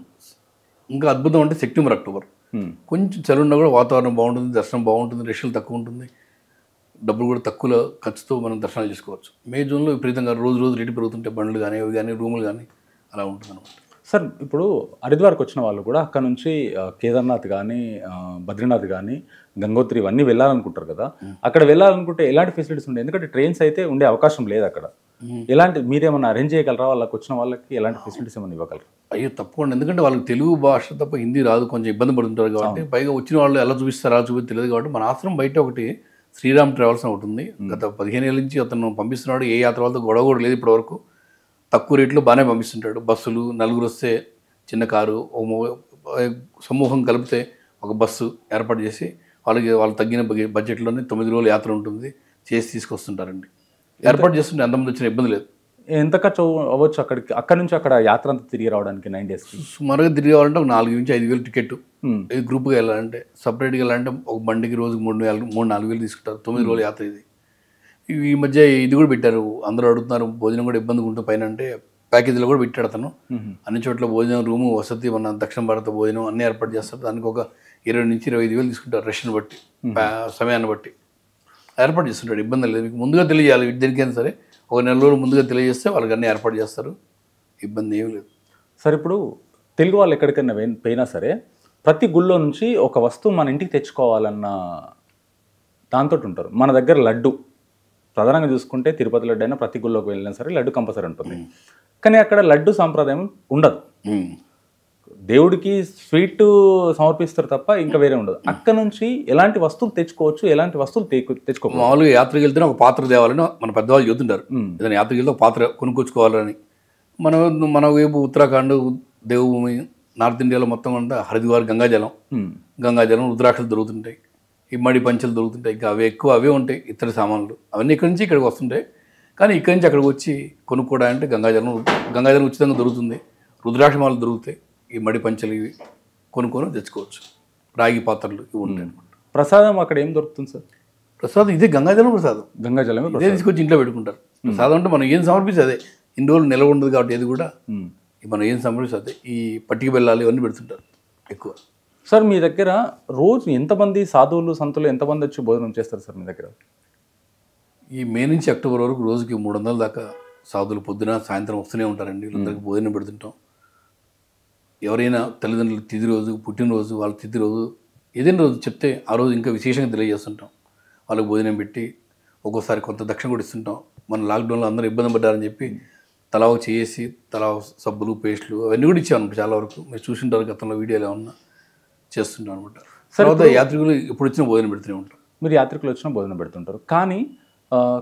ఇంకా అద్భుతం అంటే సెప్టెంబర్, అక్టోబర్. కొంచెం చలి ఉన్నా కూడా వాతావరణం బాగుంటుంది, దర్శనం బాగుంటుంది, రష్లు తక్కువ ఉంటుంది, డబ్బులు కూడా తక్కువ ఖర్చుతో మనం దర్శనాలు చేసుకోవచ్చు. మే, జూన్లో విపరీతంగా రోజు రేటు పెరుగుతుంటే బండ్లు కానీ అవి కానీ రూములు కానీ అలా ఉంటుంది అనమాట. సార్ ఇప్పుడు హరిద్వార్కి వచ్చిన వాళ్ళు కూడా అక్కడ నుంచి కేదార్నాథ్ కానీ, బద్రీనాథ్ కానీ, గంగోత్రి ఇవన్నీ వెళ్ళాలనుకుంటారు కదా. అక్కడ వెళ్ళాలనుకుంటే ఎలాంటి ఫెసిలిటీస్ ఉంటాయి? ఎందుకంటే ట్రైన్స్ అయితే ఉండే అవకాశం లేదు అక్కడ. ఎలాంటి మీరేమన్నా అరేంజ్ చేయగలరా? వాళ్ళకి వచ్చిన వాళ్ళకి ఎలాంటి ఫెసిలిటీస్ ఏమైనా ఇవ్వగలరా? అయ్యో తప్పకుండా, ఎందుకంటే వాళ్ళకి తెలుగు భాష తప్ప హిందీ రాదు, కొంచెం ఇబ్బంది పడుతుంటారు కాబట్టి. పైగా వచ్చిన వాళ్ళు ఎలా చూపిస్తారా చూపి తెలియదు కాబట్టి మన ఆశ్రమం బయట ఒకటి శ్రీరామ్ ట్రావెల్స్ అని ఒకటి ఉంది. గత 15 ఏళ్ళ నుంచి అతను పంపిస్తున్నాడు. ఏ యాత్ర వాళ్ళతో గొడవ కూడా లేదు ఇప్పటివరకు. తక్కువ రేట్లో బాగానే పంపిస్తుంటాడు. బస్సులు, నలుగురు వస్తే చిన్న కారు, సమూహం కలిపితే ఒక బస్సు ఏర్పాటు చేసి వాళ్ళు తగ్గిన బడ్జెట్లోనే 9 రోజుల యాత్ర ఉంటుంది, చేసి తీసుకొస్తుంటారండి. ఏర్పాటు చేస్తుంటే ఎంతమంది వచ్చిన ఇబ్బంది లేదు. ఎంత ఖర్చు అవ్వచ్చు అక్కడ నుంచి అక్కడ యాత్ర అంతా తిరిగి రావడానికి 9 days? సుమారుగా తిరిగి రావాలంటే ఒక 4,000 నుంచి 5,000 టికెట్. ఇది గ్రూప్గా వెళ్ళాలంటే, సపరేట్గా వెళ్ళాలంటే ఒక బండికి రోజుకి 3-4 వేలు తీసుకుంటారు. 9 రోజుల యాత్ర ఇది. ఈ మధ్య ఇది కూడా పెట్టారు, అందరూ అడుగుతున్నారు భోజనం కూడా ఇబ్బందిగా ఉంటుంది పైన అంటే ప్యాకేజీలో కూడా పెట్టాడు అతను. అన్ని చోట్ల భోజనం, రూము, వసతి, మన దక్షిణ భారత భోజనం అన్నీ ఏర్పాటు చేస్తారు. దానికి ఒక 20 నుంచి 25 వేలు తీసుకుంటారు. రష్ని బట్టి, సమయాన్ని బట్టి ఏర్పాటు చేస్తుంటాడు. ఇబ్బంది లేదు. మీకు ముందుగా తెలియజేయాలి, దేనికైనా సరే ఒక 4 రోజులు ముందుగా తెలియజేస్తే వాళ్ళకి అన్నీ ఏర్పాటు చేస్తారు. ఇబ్బంది ఏమి లేదు. సరే ఇప్పుడు తెలుగు వాళ్ళు ఎక్కడికైనా పోయినా సరే ప్రతి గుళ్ళో నుంచి ఒక వస్తువు మన ఇంటికి తెచ్చుకోవాలన్న దాంతో ఉంటారు. మన దగ్గర లడ్డు ప్రధానంగా చూసుకుంటే తిరుపతి లడ్డు అయినా ప్రతి గుళ్ళోకి వెళ్ళినా సరే లడ్డు కంపల్సరీ ఉంటుంది. కానీ అక్కడ లడ్డు సాంప్రదాయం ఉండదు. దేవుడికి స్వీట్ సమర్పిస్తారు తప్ప ఇంకా వేరే ఉండదు. అక్కడ నుంచి ఎలాంటి వస్తువులు తెచ్చుకోవచ్చు, ఎలాంటి వస్తువులు తెచ్చుకోవచ్చు? మామూలుగా యాత్రకు వెళ్తేనే ఒక పాత్ర తేవాలని మన పెద్దవాళ్ళు చెబుతుంటారు. ఏదైనా యాత్రకు వెళ్తే ఒక పాత్ర కొనుక్కొచ్చుకోవాలని. మన వైపు ఉత్తరాఖండ్, దేవభూమి, నార్త్ ఇండియాలో మొత్తం అంతా హరిద్వార్ గంగాజలం రుద్రాక్షలు దొరుకుతుంటాయి, ఇమ్మడి పంచలు దొరుకుతుంటాయి. ఇంకా అవే ఉంటాయి ఇతర సామాన్లు. అవన్నీ ఇక్కడి నుంచి ఇక్కడికి వస్తుంటాయి. కానీ ఇక్కడి నుంచి అక్కడికి వచ్చి కొనుక్కోవడానికి గంగాజలం ఉచితంగా దొరుకుతుంది, రుద్రాక్షమాలు దొరుకుతాయి, ఈ మడి పంచలు ఇవి కొనుక్కొని తెచ్చుకోవచ్చు. రాగి పాత్రలు ఇవి ఉంటాయి అనమాట. ప్రసాదం అక్కడ ఏం దొరుకుతుంది సార్? ప్రసాదం ఇదే గంగాజలం ప్రసాదం. గంగాజలమే ఇదే తీసుకొచ్చి ఇంట్లో పెట్టుకుంటారు. ప్రసాదం అంటే మనం ఏం సమర్పిస్తే అదే. ఇన్ని రోజులు నిల్వ ఉండదు కాబట్టి ఏది కూడా మనం ఏం సమర్పిస్తే అదే. ఈ పట్టిక బెల్లాలు ఇవన్నీ పెడుతుంటారు ఎక్కువ. సార్ మీ దగ్గర రోజు ఎంతమంది సాధువులు సంతులు ఎంతమంది వచ్చి భోజనం చేస్తారు సార్ మీ దగ్గర? ఈ మే నుంచి అక్టోబర్ వరకు రోజుకి 300 దాకా సాధువులు పొద్దున సాయంత్రం వస్తూనే ఉంటారండి. వీళ్ళందరికీ భోజనం పెడుతుంటాం. ఎవరైనా తల్లిదండ్రులు తిథి రోజు, పుట్టినరోజు, వాళ్ళ తిథి రోజు, ఏదైనా రోజు చెప్తే ఆ రోజు ఇంకా విశేషంగా తెలియజేస్తుంటాం. వాళ్ళకి భోజనం పెట్టి ఒక్కోసారి కొంత దక్షిణ కూడా ఇస్తుంటాం. మన లాక్డౌన్లో అందరూ ఇబ్బంది పడ్డారని చెప్పి తలా చేసి తలా సబ్బులు, పేస్టులు అవన్నీ కూడా ఇచ్చామన్నమాట. చాలా వరకు మీరు చూసింటారు గతంలో వీడియోలో ఏమన్నా చేస్తుంటాం అనమాట. తర్వాత యాత్రికులు ఎప్పుడు వచ్చినా భోజనం పెడుతూనే ఉంటాం. మీరు యాత్రికులు వచ్చినా భోజనం పెడుతుంటారు. కానీ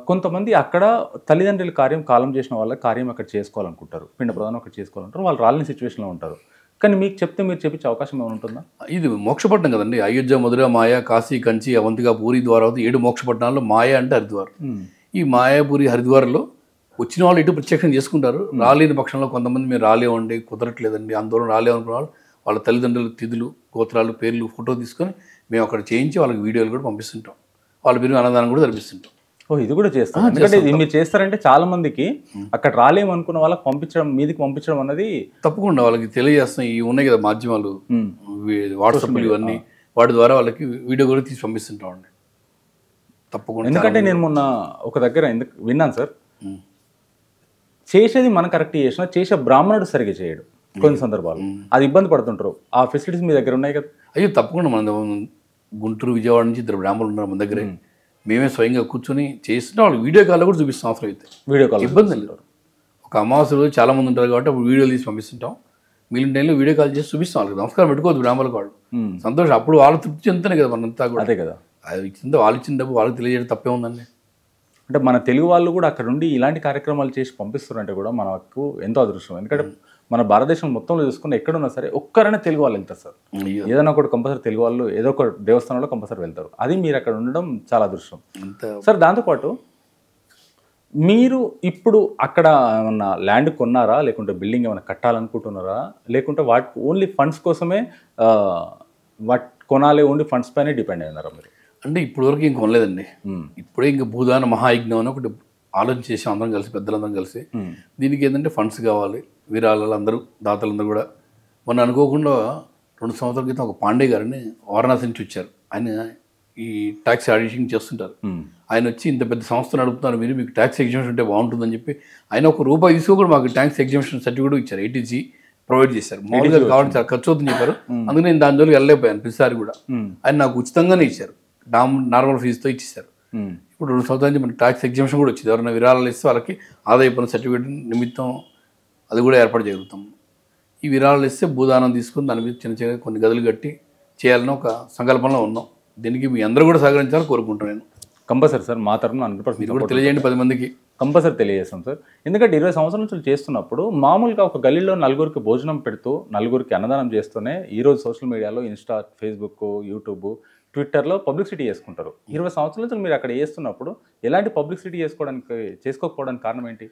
కొంతమంది అక్కడ తల్లిదండ్రుల కాలం చేసిన వాళ్ళ కార్యం అక్కడ చేసుకోవాలనుకుంటారు, పిండ ప్రధానం అక్కడ చేసుకోవాలంటారు, వాళ్ళు రాలేని సిచ్యువేషన్లో ఉంటారు. కానీ మీకు చెప్తే మీరు చెప్పించే అవకాశం ఏమైనా ఉంటుందా? ఇది మోక్షపట్నం కదండి. అయోధ్య, మధుర, మాయ, కాశీ, కంచి, అవంతిక, పూరి, ద్వారావతి 7 మోక్షపట్నాల్లో మాయ అంటే హరిద్వార్. ఈ మాయాపూరి, హరిద్వార్లో వచ్చిన వాళ్ళు ఇటు ప్రత్యక్షం చేసుకుంటారు. రాలేని పక్షంలో కొంతమంది మేము రాలేవండి, కుదరట్లేదండి, ఆందోళన రాలేవనుకున్న వాళ్ళు వాళ్ళ తల్లిదండ్రుల తిథులు, గోత్రాలు, పేర్లు, ఫోటో తీసుకొని మేము అక్కడ చేయించి వాళ్ళకి వీడియోలు కూడా పంపిస్తుంటాం. వాళ్ళ పేరు అన్నదానం కూడా జరిపిస్తుంటాం. ఇది కూడా చేస్తాం. ఎందుకంటే ఇది మీరు చేస్తారంటే చాలా మందికి అక్కడ రాలేమనుకున్న వాళ్ళకి మీదికి పంపించడం అన్నది తప్పకుండా వాళ్ళకి తెలియజేస్తాం. ఇవి ఉన్నాయి కదా మాధ్యమాలు, వాట్సాప్లు, ఇవన్నీ వాటి ద్వారా వాళ్ళకి వీడియో కూడా తీసి పంపిస్తుంటాం అండి. తప్పకుండా. ఎందుకంటే నేను మొన్న ఒక దగ్గర విన్నాను సార్, చేసేది మనం కరెక్ట్ చేసినా చేసే బ్రాహ్మణుడు సరిగ్గా చేయడు కొన్ని సందర్భాలు, అది ఇబ్బంది పడుతుంటారు. ఆ ఫెసిలిటీస్ మీ దగ్గర ఉన్నాయి కదా? అయ్యో తప్పకుండా. మన గుంటూరు, విజయవాడ నుంచి 2 బ్రాహ్మణులు ఉన్నారు మన దగ్గరే. మేమే స్వయంగా కూర్చొని చేస్తుంటే వాళ్ళు వీడియో కాల్లో కూడా చూపిస్తాం. అవసరం అయితే వీడియో కాల్ ఇబ్బంది లేదు. ఒక అమావాస్య రోజు చాలా మంది ఉంటారు కాబట్టి అప్పుడు వీడియోలు తీసి పంపిస్తుంటాం. మిగిలిన టైంలో వీడియో కాల్ చేసి చూపిస్తాం. వాళ్ళకి నమస్కారం పెట్టుకోవద్దు బ్రాహ్మణులకు, వాళ్ళు సంతోషం. అప్పుడు వాళ్ళ తృప్తి చెందుతానే కదా మనంతా కూడా. అదే కదా, అది ఇచ్చిందో వాళ్ళు ఇచ్చిన డబ్బు వాళ్ళకి తెలియజేయడం తప్పే ఉందండి. అంటే మన తెలుగు వాళ్ళు కూడా అక్కడ నుండి ఇలాంటి కార్యక్రమాలు చేసి పంపిస్తారంటే కూడా మనకు ఎంతో అదృష్టం. ఎందుకంటే మన భారతదేశం మొత్తంలో చూసుకుని ఎక్కడున్నా సరే ఒక్కరైనా తెలుగు వాళ్ళు వెళ్తారు సార్. ఏదైనా ఒకటి కంపల్సరీ తెలుగు వాళ్ళు ఏదో ఒక దేవస్థానంలో కంపల్సరీ వెళ్తారు. అది మీరు అక్కడ ఉండడం చాలా అదృష్టం సార్. దాంతోపాటు మీరు ఇప్పుడు అక్కడ ఏమన్నా ల్యాండ్ కొన్నారా, లేకుంటే బిల్డింగ్ ఏమైనా కట్టాలనుకుంటున్నారా, లేకుంటే వాటి ఓన్లీ ఫండ్స్ కోసమే వాటి కొనాలి, ఓన్లీ ఫండ్స్ పైనే డిపెండ్ అయినారా మీరు? అంటే ఇప్పటివరకు ఇంక కొనలేదండి. ఇప్పుడే ఇంక భూదాన మహాయజ్ఞం అని ఒకటి ఆలోచన చేసి అందరం కలిసి, పెద్దలందరం కలిసి, దీనికి ఏంటంటే ఫండ్స్ కావాలి. విరాళాలు అందరూ, దాతలందరూ కూడా. మొన్న అనుకోకుండా 2 సంవత్సరాల క్రితం ఒక పాండే గారిని వారణాసి నుంచి వచ్చారు. ఆయన ఈ ట్యాక్స్ ఆడిటింగ్ చేస్తుంటారు. ఆయన వచ్చి ఇంత పెద్ద సంస్థ నడుపుతున్నారు మీరు, మీకు ట్యాక్స్ ఎగ్జామ్షన్ ఉంటే బాగుంటుందని చెప్పి ఆయన ₹1 తీసుకోకుండా మాకు ట్యాక్స్ ఎగ్జామ్షన్ సర్టిఫికేట్ ఇచ్చారు. ATC ప్రొవైడ్ చేశారు. మామూలుగా కావాలని చాలా ఖర్చు అవుతుందని చెప్పారు. అందుకని నేను దాని జోలికి వెళ్ళలేకపోయాను ప్రతిసారి కూడా. ఆయన నాకు ఉచితంగానే ఇచ్చారు, నార్మల్ ఫీజుతో ఇచ్చేసారు. ఇప్పుడు 2 సంవత్సరాల నుంచి మనకి ట్యాక్స్ ఎగ్జామ్షన్ కూడా వచ్చింది. ఎవరైనా విరాళాలు ఇస్తే వాళ్ళకి ఆదాయ పన్ను సర్టిఫికేట్ నిమిత్తం అది కూడా ఏర్పాటు చేయగలుగుతాం. ఈ విరాళాలు ఇస్తే భూదానం తీసుకుని దాని మీద చిన్న చిన్న కొన్ని గదులు కట్టి చేయాలని ఒక సంకల్పంలో ఉన్నాం. దీనికి మీ అందరూ కూడా సహకరించాలని కోరుకుంటాను నేను. కంపల్సరీ సార్, మా తరఫున 100% కూడా తెలియజేయండి 10 మందికి. కంపల్సరీ తెలియజేస్తాం సార్. ఎందుకంటే 20 సంవత్సరాల నుంచి చేస్తున్నప్పుడు మామూలుగా ఒక గల్లీలో 4గురికి భోజనం పెడుతూ 4గురికి అన్నదానం చేస్తూనే ఈరోజు సోషల్ మీడియాలో ఇన్స్టా, ఫేస్బుక్, యూట్యూబ్, ట్విట్టర్లో పబ్లిసిటీ చేసుకుంటారు. 20 సంవత్సరాల నుంచి మీరు అక్కడ చేస్తున్నప్పుడు ఎలాంటి పబ్లిసిటీ చేసుకోకపోవడానికి కారణం ఏంటి?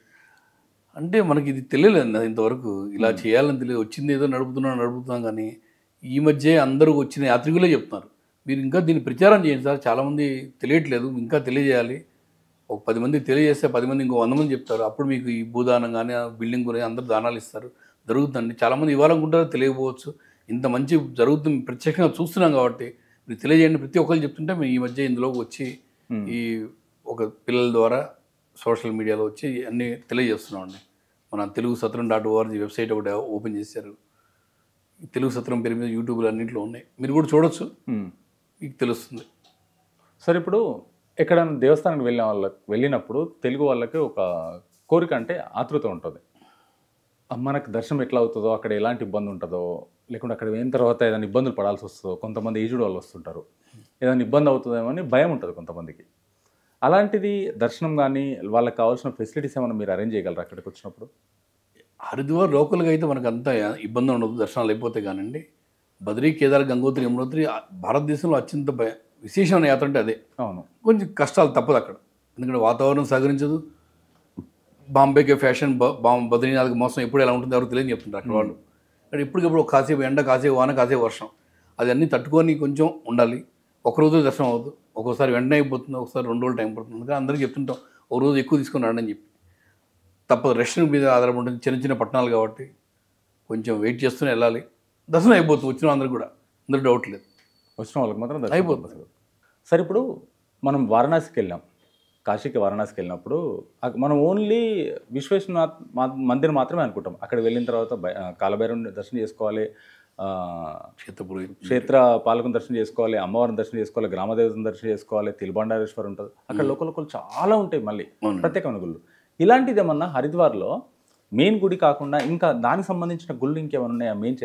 అంటే మనకి ఇది తెలియలేదు ఇంతవరకు. ఇలా చేయాలని తెలియదు. వచ్చింది ఏదో నడుపుతున్నాం కానీ ఈ మధ్య అందరూ వచ్చిన యాత్రికులే చెప్తున్నారు, మీరు ఇంకా దీన్ని ప్రచారం చేయండి సార్, చాలామంది తెలియట్లేదు, ఇంకా తెలియజేయాలి. ఒక 10 మందికి తెలియజేస్తే 10 మంది ఇంకో 100 మంది చెప్తారు. అప్పుడు మీకు ఈ భూదానం కానీ బిల్డింగ్ కొని అందరూ దానాలు ఇస్తారు. జరుగుతుందండి. చాలామంది ఇవ్వాలనుకుంటారో తెలియకపోవచ్చు. ఇంత మంచి జరుగుతుంది ప్రత్యక్షంగా చూస్తున్నాం కాబట్టి మీరు తెలియజేయండి. ప్రతి ఒక్కరు చెప్తుంటే మేము ఈ మధ్య ఇందులోకి వచ్చి ఈ ఒక పిల్లల ద్వారా సోషల్ మీడియాలో వచ్చి అన్నీ తెలియజేస్తున్నామండి. మన తెలుగు సత్రం .org వెబ్సైట్ ఒకటి ఓపెన్ చేశారు. తెలుగు సత్రం పేరు మీద యూట్యూబ్లో అన్నింటిలో ఉన్నాయి, మీరు కూడా చూడొచ్చు, మీకు తెలుస్తుంది. సార్ ఇప్పుడు ఎక్కడైనా దేవస్థానానికి వెళ్ళినప్పుడు తెలుగు వాళ్ళకి ఒక కోరిక అంటే ఆతృత ఉంటుంది. మనకు దర్శనం ఎట్లా అవుతుందో, అక్కడ ఎలాంటి ఇబ్బంది ఉంటుందో, లేకుంటే అక్కడ పోయిన తర్వాత ఏదైనా ఇబ్బందులు పడాల్సి వస్తుందో, కొంతమంది ఏజ్డ్ వాళ్ళు వస్తుంటారు, ఏదైనా ఇబ్బంది అవుతుందేమో అని భయం ఉంటుంది కొంతమందికి. అలాంటిది దర్శనం కానీ వాళ్ళకి కావాల్సిన ఫెసిలిటీస్ ఏమైనా మీరు అరేంజ్ చేయగలరా అక్కడికి వచ్చినప్పుడు? హరిద్వార్ లోకల్గా అయితే మనకు అంత ఇబ్బంది ఉండదు, దర్శనాలు అయిపోతే కానండి. బద్రీ, కేదార్, గంగోత్రి, యమునోత్రి భారతదేశంలో అత్యంత విశేషమైన యాత్ర అంటే అదే. అవును. కొంచెం కష్టాలు తప్పదు అక్కడ, ఎందుకంటే వాతావరణం సహకరించదు. బాంబేకే ఫ్యాషన్, బద్రీనాథ్కి మోసం ఎప్పుడు ఎలా ఉంటుంది ఎవరు తెలియని చెప్తుంటారు అక్కడ వాళ్ళు. అక్కడ ఎప్పటికప్పుడు కాసేపు ఎండ, కాసేపు వాన, కాసేపు వర్షం, అది అన్నీ తట్టుకొని కొంచెం ఉండాలి. ఒకరోజు దర్శనం అవ్వదు, ఒక్కోసారి వెంటనే అయిపోతుంది, ఒకసారి 2 రోజులు టైం పడుతుంది. అందుకని అందరికీ చెప్తుంటాం ఒక రోజు ఎక్కువ తీసుకొని రండి అని చెప్పి. తప్పదు, రెస్టారెంట్ మీద ఆధారపడి ఉంటుంది, చిన్న చిన్న పట్టణాలు కాబట్టి కొంచెం వెయిట్ చేస్తూనే వెళ్ళాలి. దర్శనం అయిపోతుంది వచ్చిన అందరికి కూడా, అందరూ డౌట్ లేదు, వచ్చిన వాళ్ళకి మాత్రం దర్శనం అయిపోతుంది. సరే, ఇప్పుడు మనం వారణాసికి వెళ్ళాం, కాశీకి వారణాసికి వెళ్ళినప్పుడు మనం ఓన్లీ విశ్వేశ్వరనాథ్ మందిర్ మాత్రమే అనుకుంటాం. అక్కడ వెళ్ళిన తర్వాత కాలభైరవుని దర్శనం చేసుకోవాలి, క్షేత్ర పాలకుని దర్శనం చేసుకోవాలి, అమ్మవారిని దర్శనం చేసుకోవాలి, గ్రామదేవతని దర్శనం చేసుకోవాలి, తిరుబండారేశ్వర్ ఉంటుంది, అక్కడ లోకల్ చాలా ఉంటాయి మళ్ళీ ప్రత్యేకమైన గుళ్ళు. ఇలాంటిది ఏమన్నా హరిద్వార్లో మెయిన్ గుడి కాకుండా ఇంకా దానికి సంబంధించిన గుళ్ళు ఇంకేమైనా ఉన్నాయా మెయిన్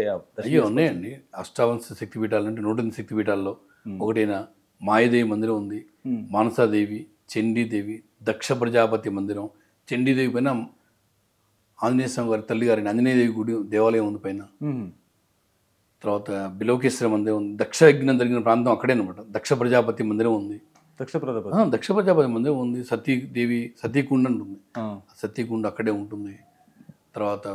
అయ్యో ఉన్నాయండి. అష్టావంశ శక్తిపీఠాలు అంటే 108 శక్తిపీఠాల్లో ఒకటైన మాయదేవి మందిరం ఉంది, మానసాదేవి, చండీదేవి, దక్ష ప్రజాపతి మందిరం, చండీదేవి పైన ఆంజనేయ స్వామి గారి తల్లి గారిని ఆంజనేయదేవి గుడి దేవాలయం ఉంది పైన. తర్వాత బిలోకేశ్వర మందిరం ఉంది, దక్ష యజ్ఞం జరిగిన ప్రాంతం అక్కడే అనమాట. దక్ష ప్రజాపతి మందిరం ఉంది, దక్ష ప్రజాపతి మందిరం ఉంది. సతీదేవి సతీకుండ ఉంటుంది, సతీకుండ అక్కడే ఉంటుంది. తర్వాత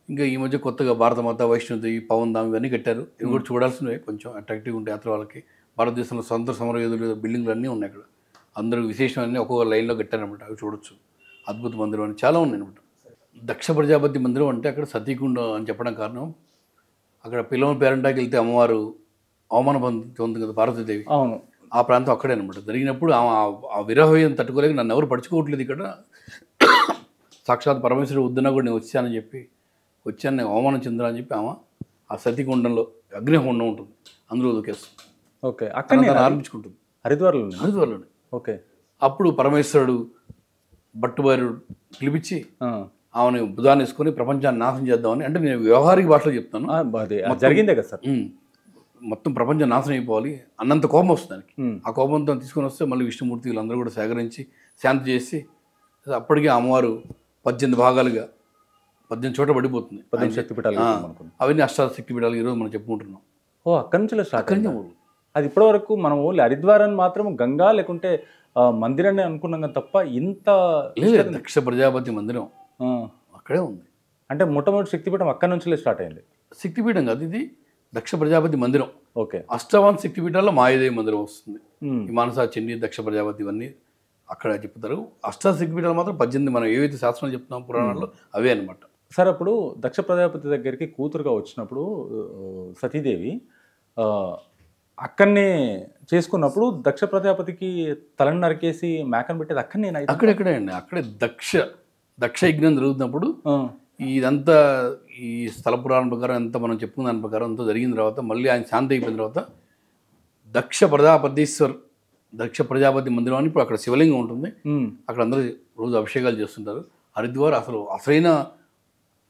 ఇంకా ఈ మధ్య కొత్తగా భారతమాత, వైష్ణోదేవి, పవన్ ధామ్ ఇవన్నీ కట్టారు. ఇవి కూడా చూడాల్సినవి, కొంచెం అట్రాక్టివ్గా ఉంటాయి యాత్ర వాళ్ళకి. భారతదేశంలో స్వతంత్ర సమరయోధులు బిల్డింగ్లు అన్నీ ఉన్నాయి అక్కడ, అందరూ విశేషమన్నీ ఒక్కొక్క లైన్లో కట్టారనమాట. అవి చూడొచ్చు. అద్భుత మందిరం అని చాలా ఉన్నాయి అనమాట. దక్ష ప్రజాపతి మందిరం అంటే అక్కడ సతీకుండ అని చెప్పడం కారణం, అక్కడ పిల్లల పేరంటాకి వెళ్తే అమ్మవారు అవమాన పొందుతుంది కదా పార్వతీదేవి, అవును, ఆ ప్రాంతం అక్కడే అనమాట. జరిగినప్పుడు ఆ విరహం తట్టుకోలేక నన్ను ఎవరు పడుచుకోవట్లేదు ఇక్కడ, సాక్షాత్ పరమేశ్వరుడు వద్దునా కూడా నేను వచ్చాను నేను అవమానం చెందినా అని చెప్పి ఆమె ఆ సతీకుండంలో అగ్నిహోండం ఉంటుంది, అందులో దూకేస్తుంది. ఓకే, అక్కడ ఆరంభించుకుంటుంది హరిద్వార్లోనే. ఓకే, అప్పుడు పరమేశ్వరుడు భట్టుబారుడు పిలిపించి ఆమెను బుధాన్ని వేసుకొని ప్రపంచాన్ని నాశనం చేద్దామని, అంటే నేను వ్యవహారిక భాషలో చెప్తాను, జరిగిందే కదా సార్, మొత్తం ప్రపంచం నాశనం అయిపోవాలి అన్నంత కోపం వస్తుంది దానికి. ఆ కోపంతో తీసుకొని వస్తే మళ్ళీ విష్ణుమూర్తి వీళ్ళందరూ కూడా సేకరించి శాంతి చేసి, అప్పటికే అమ్మవారు 18 భాగాలుగా 18 చోట్ల పడిపోతుంది. 18 శక్తిపీఠాలు అవన్నీ అష్టాశక్తిపీఠాలు ఈరోజు మనం చెప్పుకుంటున్నాం. అక్కడి నుంచి స్టార్ట్ అయింది. అది ఇప్పటివరకు మనం ఓన్లీ హరిద్వారాన్ని మాత్రం గంగా లేకుంటే మందిరాన్ని అనుకున్నాం కానీ తప్ప ఇంత లేదు. దక్ష ప్రజాపతి మందిరం అక్కడే ఉంది. అంటే మొట్టమొదటి శక్తిపీఠం అక్కడి నుంచి స్టార్ట్ అయింది. శక్తిపీఠం కాదు ఇది, దక్ష ప్రజాపతి మందిరం. ఓకే, అష్టావంశ శక్తిపీఠాల్లో మాయదేవి మందిరం వస్తుంది. ఈ మానస, చండీ, దక్ష ప్రజాపతి ఇవన్నీ అక్కడ చెప్తారు. అష్టాశక్తిపీఠాలు మాత్రం 18 మనం ఏవైతే శాస్త్రాలు చెప్తున్నాం పురాణాల్లో అవే అనమాట. సార్, అప్పుడు దక్ష ప్రజాపతి దగ్గరికి కూతురుగా వచ్చినప్పుడు సతీదేవి అక్కడనే చేసుకున్నప్పుడు దక్ష ప్రజాపతికి తలను నరికేసి మేకను పెట్టేది అక్కడనే. అక్కడెక్కడే అండి, అక్కడే దక్ష యజ్ఞం జరుగుతున్నప్పుడు ఇదంతా ఈ స్థల పురాణం ప్రకారం ఎంత మనం చెప్పుకున్న దాని ప్రకారం అంతా జరిగిన తర్వాత మళ్ళీ ఆయన శాంతి అయిపోయిన తర్వాత దక్ష ప్రజాపతి మందిరం అని ఇప్పుడు అక్కడ శివలింగం ఉంటుంది. అక్కడ అందరూ రోజు అభిషేకాలు చేస్తుంటారు. హరిద్వార్ అసలైన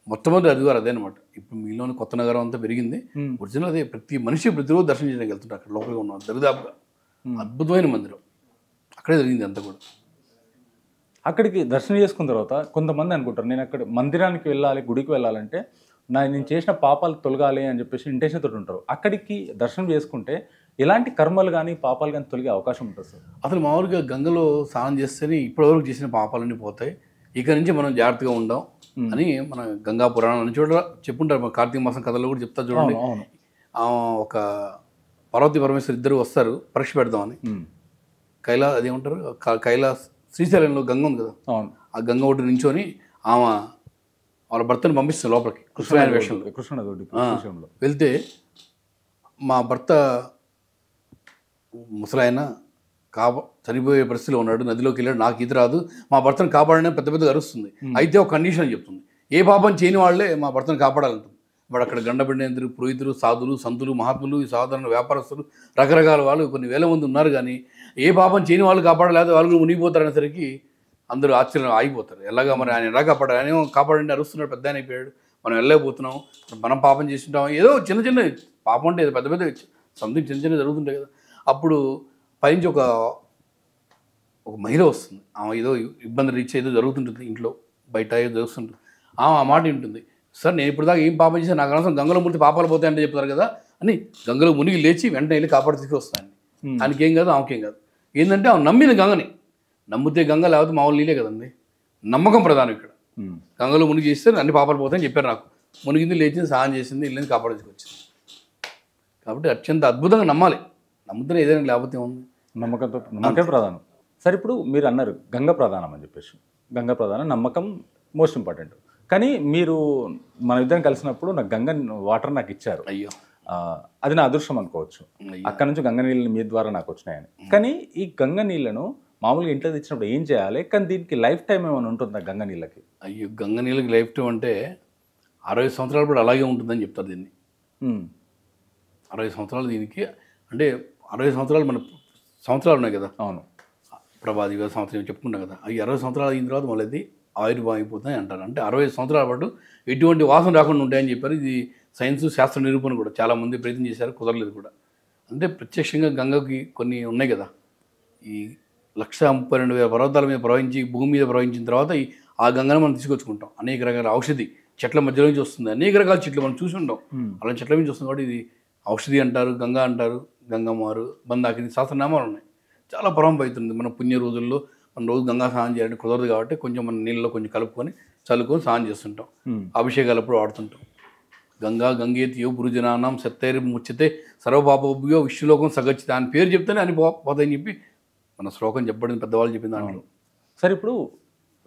మొట్టమొదటి హరిద్వార్ అదే అనమాట. ఇప్పుడు మీలోని కొత్త నగరం అంతా పెరిగింది, ఒరిజినల్ అదే. ప్రతి మనిషి ప్రతిరోజు దర్శనం చేయడానికి వెళ్తుంటారు. అక్కడ లోపలిగా ఉన్న దరిదాపుగా అద్భుతమైన మందిరం అక్కడే జరిగింది అంతా కూడా. అక్కడికి దర్శనం చేసుకున్న తర్వాత కొంతమంది అనుకుంటారు, నేను అక్కడ మందిరానికి వెళ్ళాలి, గుడికి వెళ్ళాలంటే నేను చేసిన పాపాలు తొలగాలి అని చెప్పేసి ఇంటెన్షన్ తోటి ఉంటారు. అక్కడికి దర్శనం చేసుకుంటే ఎలాంటి కర్మలు కానీ పాపాలు కానీ తొలగే అవకాశం ఉంటుంది సార్? అసలు మామూలుగా గంగలో స్నానం చేస్తేనే ఇప్పటివరకు చేసిన పాపాలన్నీ పోతాయి, ఇక నుంచి మనం జాగ్రత్తగా ఉందాం అని మన గంగా పురాణం అని చెప్పుంటారు. మన కార్తీక మాసం కథలో కూడా చెప్తారు చూడండి. ఒక పార్వతీ పరమేశ్వరు ఇద్దరు వస్తారు పరీక్ష పెడదామని. అదేమంటారు, కైలాస్ శ్రీశైలంలో గంగ ఉంది కదా, ఆ గంగ ఒడ్డు నించొని ఆమె వాళ్ళ భర్తను పంపిస్తుంది లోపలికి కృష్ణాయన వేషంలో. వెళ్తే మా భర్త ముసలాయన చనిపోయే పరిస్థితిలో ఉన్నాడు, నదిలోకి వెళ్ళాడు, నాకు ఈత రాదు, మా భర్తను కాపాడని పెద్ద అరుస్తుంది. అయితే ఒక కండిషన్ అని చెప్తుంది, ఏ పాపం చేయని వాళ్ళే మా భర్తను కాపాడాలంటుంది. వాడు అక్కడ గండబిండేంద్రు, పురోహితులు, సాధులు, సంతులు, మహాత్ములు, సాధారణ వ్యాపారస్తులు, రకరకాల వాళ్ళు కొన్ని వేల మంది ఉన్నారు. కానీ ఏ పాపం చేయని వాళ్ళు కాపాడలేదు, వాళ్ళు మునిగిపోతారు అనేసరికి అందరూ ఆశ్చర్యం ఆగిపోతారు. ఎలాగా మరి ఆయన ఎలా కాపాడారు, ఆయన కాపాడండి అరుస్తున్నాడు, పెద్ద ఆయన అయిపోయాడు, మనం వెళ్ళలేకపోతున్నాం, మనం పాపం చేస్తుంటాం, ఏదో చిన్న చిన్న పాపం అంటే ఏదో పెద్ద పెద్ద సంథింగ్ చిన్న చిన్న జరుగుతుంటాయి కదా. అప్పుడు పైనుంచి ఒక మహిళ వస్తుంది, ఆమె ఏదో ఇబ్బంది రీచ్ ఏదో జరుగుతుంటుంది ఇంట్లో, బయట ఏదో జరుగుతుంటుంది. ఆమె ఆ మాట వింటుంది, సార్ నేను ఇప్పుడు దాకా ఏం పాపం చేశాను, నాకు అనవసరం, గంగలో మునిగి పాపాలు పోతాయంటే చెప్తారు కదా అని గంగలో మునిగి లేచి వెంటనే వెళ్ళి కాపాడు తీసుకొస్తాను. ఆయనకేం కాదు, ఆమెకేం కాదు. ఏంటంటే ఆమె నమ్మిన గంగని, నమ్మితే గంగ లేకపోతే మామూలు నీళ్ళే కదండి. నమ్మకం ప్రధానం ఇక్కడ. గంగలో మునిగి చేస్తే అన్ని పాపాలు పోతాయని చెప్పారు నాకు. మునిగింది, లేచింది, స్నానం చేసింది, ఇల్లని కాపాడు తీసుకొచ్చింది. కాబట్టి అత్యంత అద్భుతంగా నమ్మాలి, నమ్ముతూనే ఏదైనా లేకపోతే ఉంది. నమ్మకం ప్రధానం. సరే ఇప్పుడు మీరు అన్నారు గంగ ప్రధానం అని చెప్పేసి, గంగ ప్రధానం, నమ్మకం మోస్ట్ ఇంపార్టెంట్. కానీ మీరు మన ఇద్దరం కలిసినప్పుడు నాకు గంగ వాటర్ నాకు ఇచ్చారు. అయ్యో, అది నా అదృష్టం అనుకోవచ్చు. అక్కడ నుంచి గంగ నీళ్ళు మీ ద్వారా నాకు వచ్చినాయని. కానీ ఈ గంగ నీళ్ళను మామూలుగా ఇంట్లో తెచ్చినప్పుడు ఏం చేయాలి, కానీ దీనికి లైఫ్ టైం ఏమైనా ఉంటుందా గంగ నీళ్ళకి? అయ్యో, గంగ నీళ్ళకి లైఫ్ టైం అంటే 60 సంవత్సరాలు కూడా అలాగే ఉంటుందని చెప్తారు దీన్ని. 60 సంవత్సరాలు దీనికి, అంటే 60 సంవత్సరాలు మన సంవత్సరాలు ఉన్నాయి కదా. అవును, ప్రభాది సంవత్సరం చెప్పుకుంటాం కదా. అవి 60 సంవత్సరాలు అయిన తర్వాత మళ్ళీ అది ఆవిర్భావిపోతాయి అంటారు. అంటే 60 సంవత్సరాల పాటు ఎటువంటి వాసన రాకుండా ఉంటాయని చెప్పారు. ఇది సైన్స్ శాస్త్ర నిరూపణ కూడా చాలామంది ప్రయత్నం చేశారు, కుదరలేదు కూడా. అంటే ప్రత్యక్షంగా గంగకి కొన్ని ఉన్నాయి కదా, ఈ 132,000 పర్వతాల మీద ప్రవహించి భూమి మీద ప్రవహించిన తర్వాత ఆ గంగను మనం తీసుకొచ్చుకుంటాం. అనేక రకాల ఔషధి చెట్ల మధ్యలో నుంచి వస్తుంది, అనేక రకాల చెట్లు మనం చూసి ఉంటాం, అలా చెట్ల నుంచి వస్తుంది. కాబట్టి ఇది ఔషధి అంటారు, గంగా అంటారు, గంగమారు, బందాకిని శాస్త్రనామాలు ఉన్నాయి. చాలా ప్రభావం అవుతుంది. మన పుణ్య రోజుల్లో మన రోజు గంగా స్నానం చేయాలంటే కుదరదు కాబట్టి కొంచెం మన నీళ్ళలో కొంచెం కలుపుకొని చల్లుకొని స్నానం చేస్తుంటాం, అభిషేకాలు అప్పుడు వాడుతుంటాం. గంగా గంగేతియో పురుజనానం సత్తైర్ ముచ్చితే సర్వపాపభ్యో విష్ణులోకం సగచ్చిత అని పేరు చెప్తేనే అని పోతాయని చెప్పి మన శ్లోకం చెప్పబడింది, పెద్దవాళ్ళు చెప్పింది దాంట్లో. సరే ఇప్పుడు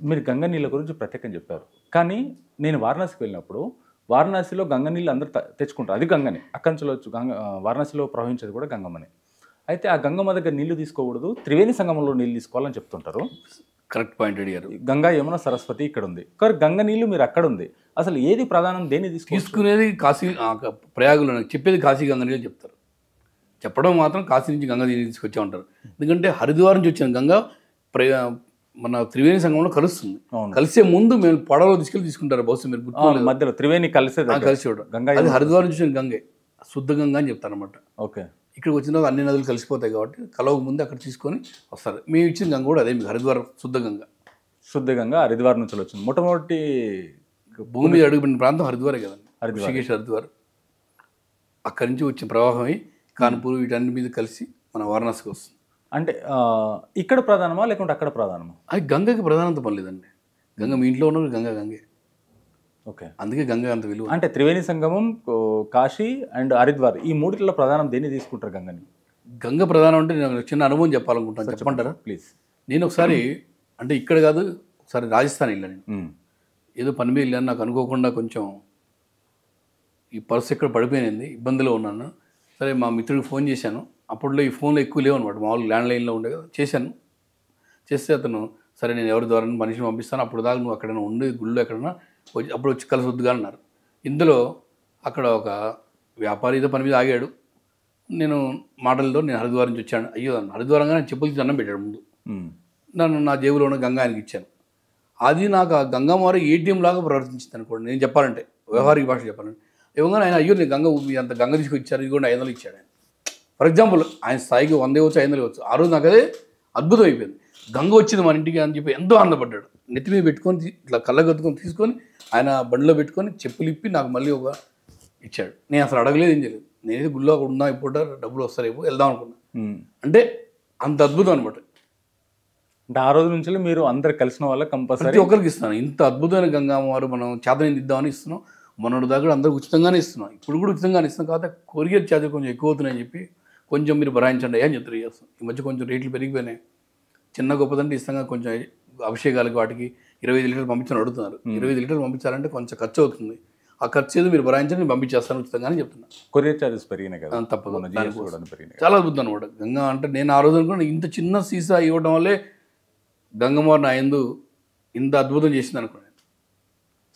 మీరు గంగ నీళ్ళ గురించి ప్రత్యేకంగా చెప్పారు. కానీ నేను వారణాసికి వెళ్ళినప్పుడు వారణాసిలో గంగ నీళ్ళు అందరూ తెచ్చుకుంటారు, అది గంగని. అక్కడి నుంచి వచ్చి వారణాసిలో ప్రవహించేది కూడా గంగమ్మని. అయితే ఆ గంగమ్మ దగ్గర నీళ్లు తీసుకోకూడదు, త్రివేణి సంగమంలో నీళ్ళు తీసుకోవాలని చెప్తుంటారు. కరెక్ట్ పాయింట్ అడిగారు. గంగా యమున సరస్వతి ఇక్కడ ఉంది, కానీ గంగ నీళ్ళు మీరు అక్కడ ఉంది. అసలు ఏది ప్రధానం, దేన్ని తీసుకునేది? కాశీ ప్రయాగులో చెప్పేది కాశీ గంగ నీళ్ళు చెప్తారు. చెప్పడం మాత్రం కాశీ నుంచి గంగ నీళ్ళు తీసుకొచ్చే ఉంటారు. ఎందుకంటే హరిద్వార్ నుంచి వచ్చిన గంగ మన త్రివేణి సంగమంలో కలుస్తుంది. కలిసే ముందు మేము పడవలో తీసుకుంటారు. బహుశా మీరు గుర్తు మధ్యలో త్రివేణి కలిసి గంగా, అది హరిద్వార్ నుంచి వచ్చిన గంగే, శుద్ధ గంగ అని చెప్తారు అనమాట. ఓకే, ఇక్కడికి వచ్చిన అన్ని నదులు కలిసిపోతాయి కాబట్టి కలవక ముందు అక్కడ తీసుకొని వస్తారు. మేము ఇచ్చిన గంగ కూడా అదే, మీకు హరిద్వార్ శుద్ధ గంగ. శుద్ధ గంగ హరిద్వార్ నుంచి వచ్చింది. మొట్టమొదటి భూమి మీద అడుగుపెట్టిన ప్రాంతం హరిద్వారే కదండి, ఋషికేశ్ హరిద్వార్. అక్కడి నుంచి వచ్చిన ప్రవాహమై కాన్పూర్ వీటన్ని మీద కలిసి మన వారణాసికి వస్తుంది. అంటే ఇక్కడ ప్రధానమా లేకుంటే అక్కడ ప్రధానమా? అది గంగకి ప్రధానంత పని లేదండి. గంగ మీ ఇంట్లో ఉన్న గంగే. ఓకే, అందుకే గంగ అంత విలువ. అంటే త్రివేణి సంగమం, కాశీ అండ్ హరిద్వార్, ఈ మూడిట్లో ప్రధానం దేన్ని తీసుకుంటారు గంగని? గంగ ప్రధానం అంటే నేను చిన్న అనుభవం చెప్పాలనుకుంటాను, చెప్పంటారా? ప్లీజ్. నేను ఒకసారి, అంటే ఇక్కడ కాదు, ఒకసారి రాజస్థాన్ వెళ్ళాను. నేను ఏదో పని మీద వెళ్ళాను, నాకు అనుకోకుండా కొంచెం ఈ పర్స్ ఎక్కడ పడిపోయింది, ఇబ్బందిలో ఉన్నాను. సరే మా మిత్రుడికి ఫోన్ చేశాను. అప్పట్లో ఈ ఫోన్లో ఎక్కువ లేవు అనమాట, మామూలు ల్యాండ్లైన్లో ఉండే కదా. చేస్తే అతను, సరే నేను ఎవరి ద్వారా మనిషిని పంపిస్తాను, అప్పుడు దాకా నువ్వు అక్కడైనా ఉండి గుళ్ళు ఎక్కడన్నా అప్పుడు వచ్చి కలిసి వద్దుగా అన్నారు. ఇందులో అక్కడ ఒక వ్యాపారి ఏదో పని మీద ఆగాడు. నేను మాటలతో నేను హరిద్వార్ నుంచి వచ్చాను. అయ్యో, హరిద్వారంగా నేను చెప్పులకి దండం పెట్టాడు ముందు. నన్ను నా జేబులో ఉన్న గంగా ఆయనకి ఇచ్చాను. అది నాకు ఆ గంగమారు ఏటీఎం లాగా ప్రవర్తించింది అనుకోండి, నేను చెప్పాలంటే వ్యవహారిక భాష చెప్పాలంటే. ఇవ్వగానే ఆయన, అయ్యో నేను గంగ అంత గంగ తీసుకొచ్చారు, ఇది కూడా 500 ఇచ్చాడు ఆయన. ఫర్ ఎగ్జాంపుల్ ఆయన స్థాయికి 100 ఇవ్వచ్చు, 500 ఇవ్వచ్చు. ఆ రోజు నాకు అదే అద్భుతం అయిపోయింది. గంగ వచ్చింది మన ఇంటికి అని చెప్పి ఎంతో ఆనందపడ్డాడు. నెత్తి మీద పెట్టుకొని ఇట్లా కళ్ళగత్తుకొని తీసుకొని ఆయన బండిలో పెట్టుకొని చెప్పులు ఇప్పి నాకు మళ్ళీ ఒక ఇచ్చాడు. నేను అసలు అడగలేదు, ఏం చేయలేదు. నేనైతే గుళ్ళో అక్కడ ఉన్నా, ఇప్పుడు డబ్బులు వస్తారేమో వెళ్దాం అనుకున్నా. అంటే అంత అద్భుతం అనమాట. అంటే ఆ రోజు నుంచి మీరు అందరు కలిసిన వాళ్ళ కంపల్సరీ ప్రతి ఒక్కరికి ఇస్తాను. ఇంత అద్భుతమైన గంగామారు మనం చేతని ఇద్దామని ఇస్తున్నాం. మనోడి దగ్గర అందరూ ఉచితంగానే ఇస్తున్నాం, ఇప్పుడు కూడా ఉచితంగానే ఇస్తున్నాం. కాకపోతే కొరియర్ ఛార్జెస్ కొంచెం ఎక్కువ అవుతున్నాయని చెప్పి కొంచెం మీరు భరాయించండి అని చెప్తారు. చేస్తాం. ఈ మధ్య కొంచెం రేట్లు పెరిగిపోయినాయి. చిన్న గొప్పదంటే ఇష్టంగా కొంచెం అభిషేకాలకి వాటికి 25 లీటర్లు పంపించని అడుగుతున్నారు. 25 లీటర్లు పంపించాలంటే కొంచెం ఖర్చు అవుతుంది. ఆ ఖర్చు ఏదో మీరు భరాయించండి, నేను పంపించేస్తాను ఉచితంగా అని చెప్తున్నా. కొరియర్ ఛార్జెస్ పెరిగినాయి కదా, తప్పదు. చాలా అద్భుతం అనమాట గంగా అంటే. నేను ఆ రోజు అనుకున్నా ఇంత చిన్న సీసా ఇవ్వడం వల్లే గంగమారు నా యందు ఇంత అద్భుతం చేసింది అనుకోండి.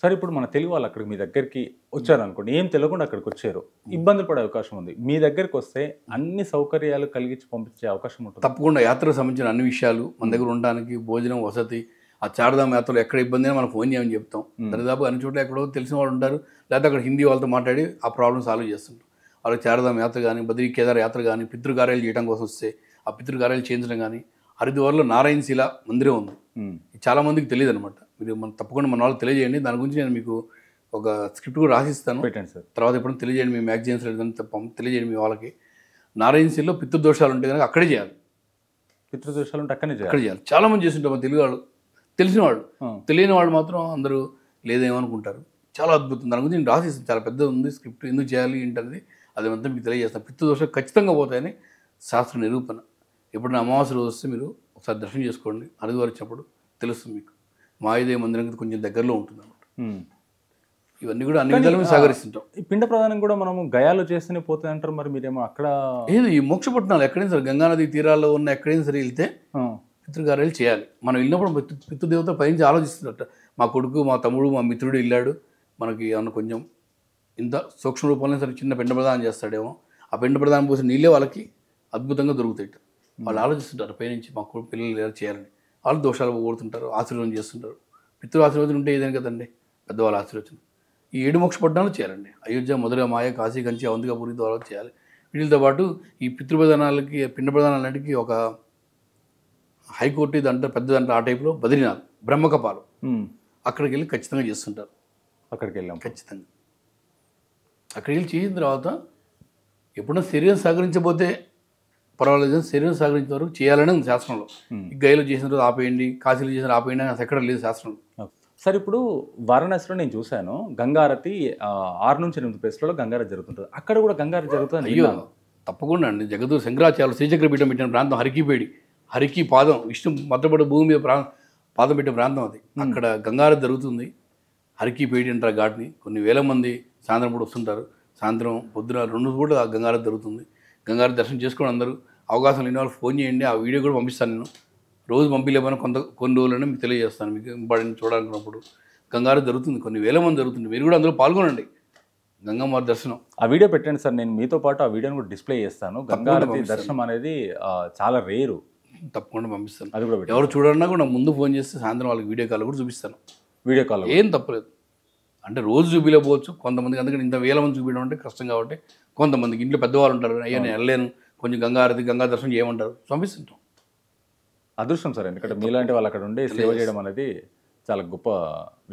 సరే, ఇప్పుడు మన తెలుగు వాళ్ళు అక్కడికి మీ దగ్గరికి వచ్చారు అనుకోండి, ఏం తెలియకుండా అక్కడికి వచ్చారు, ఇబ్బందులు పడే అవకాశం ఉంది. మీ దగ్గరికి వస్తే అన్ని సౌకర్యాలు కలిగించి పంపించే అవకాశం ఉంటుంది. తప్పకుండా యాత్రకు సంబంధించిన అన్ని విషయాలు మన దగ్గర ఉండడానికి, భోజనం, వసతి, ఆ చార్ధామ్ యాత్రలో ఎక్కడ ఇబ్బంది అయినా మనం ఫోన్ చేయమని చెప్తాం. దరిదాపు అన్ని చోట్ల ఎక్కడో తెలిసిన వాళ్ళు ఉంటారు, లేకపోతే అక్కడ హిందీ వాళ్ళతో మాట్లాడి ఆ ప్రాబ్లమ్ సాల్వ్ చేస్తుంటాం. వాళ్ళకి చార్ధామ్ యాత్ర కానీ, బద్రీ కేదార్ యాత్ర కానీ, పితృకార్యాలు చేయడం కోసం వస్తే ఆ పితృకార్యాలు చేయించడం కానీ, హరిద్వార్లో నారాయణ శిల మందిరం ఉంది. ఇది చాలా మందికి తెలియదు అనమాట. మీరు మనం తప్పకుండా మన వాళ్ళకి తెలియజేయండి. దాని గురించి నేను మీకు ఒక స్క్రిప్ట్ కూడా రాసిస్తాను, పెట్టండి సార్. తర్వాత ఎప్పుడైనా తెలియజేయండి. మీ మ్యాగజైన్స్ తెలియజేయండి మీ వాళ్ళకి. నారాయణ శిలలో పితృదోషాలు ఉంటే కనుక అక్కడే చేయాలి. పితృదోషాలు ఉంటే అక్కడే అక్కడ చేయాలి. చాలా మంది చేస్తుంటారు మన తెలుగు వాళ్ళు, తెలిసిన వాళ్ళు. తెలియని వాళ్ళు మాత్రం అందరూ లేదేమనుకుంటారు. చాలా అద్భుతం. దాని గురించి నేను రాసిస్తాను, చాలా పెద్ద ఉంది స్క్రిప్ట్, ఎందుకు చేయాలి ఏంటనేది అది మొత్తం మీకు తెలియజేస్తాను. పితృదోషాలు ఖచ్చితంగా పోతాయని శాస్త్ర నిరూపణ. ఎప్పుడైనా అమావాస్య రోజు వస్తే మీరు ఒకసారి దర్శనం చేసుకోండి, హరిద్వార్ వచ్చినప్పుడు తెలుస్తుంది మీకు. మాయుదేవి మందిరం కొంచెం దగ్గరలో ఉంటుంది అన్నమాట. ఇవన్నీ కూడా అన్ని విధాలుగా మేము సహకరిస్తుంటాం. ఈ పిండ ప్రదానం కూడా మనము గయాలో చేస్తేనే పోతుంది అంటారు, మరి మీరేమో అక్కడ ఏది ఈ మోక్షపట్నాలు ఎక్కడైనా సరే, గంగానది తీరాల్లో ఉన్న ఎక్కడైనా సరే వెళ్తే పితృకార్యాలు చేయాలి. మనం వెళ్ళినప్పుడు పితృదేవత పైనుంచి ఆలోచిస్తున్నట్ట, మా కొడుకు, మా తమ్ముడు, మా మిత్రుడు వెళ్ళాడు, మనకి ఏమన్నా కొంచెం ఇంత సూక్ష్మ రూపంలో సరే చిన్న పిండ ప్రదానం చేస్తాడేమో, ఆ పిండ ప్రదానం పోసిన నీళ్ళే వాళ్ళకి అద్భుతంగా దొరుకుతాయి. వాళ్ళు ఆలోచిస్తుంటారు పైనుంచి మా కొడుకు పిల్లలు ఎలా చేయాలని. వాళ్ళు దోషాలు పోగొడుతుంటారు, ఆశీర్వాదం చేస్తుంటారు. పితృ ఆశీర్వాదం ఉంటే ఏదైనా కదండి పెద్దవాళ్ళ ఆశీర్వచనం. ఈ 7 మోక్ష పట్టణాలు చేయాలండి. అయోధ్య, మధుర, మాయ, కాశీ, కంచి, అవంతికాపురి ద్వారా చేయాలి. వీటితో పాటు ఈ పితృప్రధానాలకి, పిండ ప్రధానాలన్నిటికీ ఒక హైకోర్టు ఇదంటే పెద్దదంటే ఆ టైప్లో బద్రీనాథ్, బ్రహ్మకపాలు, అక్కడికి వెళ్ళి ఖచ్చితంగా చేస్తుంటారు. అక్కడికి వెళ్ళాం ఖచ్చితంగా అక్కడికి వెళ్ళి చేసిన తర్వాత ఎప్పుడన్నా శరీరం సహకరించబోతే పర్వాలేదు, శరీరం సహకరించిన వరకు చేయాలని ఉంది శాస్త్రంలో. ఈ గయలో చేసిన రోజు ఆపేయండి, కాశీలో చేసిన ఆపేయండి అని ఎక్కడ లేదు శాస్త్రంలో. సార్ ఇప్పుడు వారణాసిలో నేను చూశాను గంగారతి 6 నుంచి 8 ప్లేస్లలో గంగారతి జరుగుతుంటుంది. అక్కడ కూడా గంగారతి జరుగుతుంది. అయ్యో తప్పకుండా అండి. జగద్గురు శంకరాచార్యులు శ్రీచక్రపీఠం పెట్టిన ప్రాంతం హరికి పాదం, విష్ణు మద్దపడి భూమి మీద పాదం పెట్టిన ప్రాంతం అది. అక్కడ గంగారతి జరుగుతుంది. హరికిపేడి అంటారు ఘాట్ని. కొన్ని వేల మంది సాయంత్రం పూట వస్తుంటారు. సాయంత్రం పొద్దున 2 పూట గంగారతి జరుగుతుంది. గంగారతి దర్శనం చేసుకోండి అందరూ. అవకాశం లేని వాళ్ళు ఫోన్ చేయండి, ఆ వీడియో కూడా పంపిస్తాను నేను. రోజు పంపించలేకపోయినా కొన్ని రోజులనే మీకు తెలియజేస్తాను. మీకు ఇంపార్టెంట్ చూడాలనుకున్నప్పుడు గంగారతి జరుగుతుంది, కొన్ని వేల మంది జరుగుతుంది. మీరు కూడా అందులో పాల్గొనండి. గంగమ్మ దర్శనం ఆ వీడియో పెట్టండి సార్, నేను మీతో పాటు ఆ వీడియోని కూడా డిస్ప్లే చేస్తాను. గంగారతి దర్శనం అనేది చాలా రేరు. తప్పకుండా పంపిస్తాను. అది కూడా ఎవరు చూడన్నా కూడా ముందు ఫోన్ చేస్తే సాయంత్రం వాళ్ళకి వీడియో కాల్ కూడా చూపిస్తాను. వీడియో కాల్ ఏం తప్పలేదు. అంటే రోజు చూపించకపోవచ్చు కొంతమందికి, అందుకని ఇంత వేల మంది చూపించడం అంటే కష్టం కాబట్టి కొంతమందికి ఇంట్లో పెద్దవాళ్ళు ఉంటారు, అయ్యా నేను వెళ్ళలేను, కొంచెం గంగా దర్శనం చేయమంటారు, పంపిస్తుంటాం. అదృష్టం సార్, ఎందుకంటే మీలాంటి వాళ్ళు అక్కడ ఉండి సేవ చేయడం అనేది చాలా గొప్ప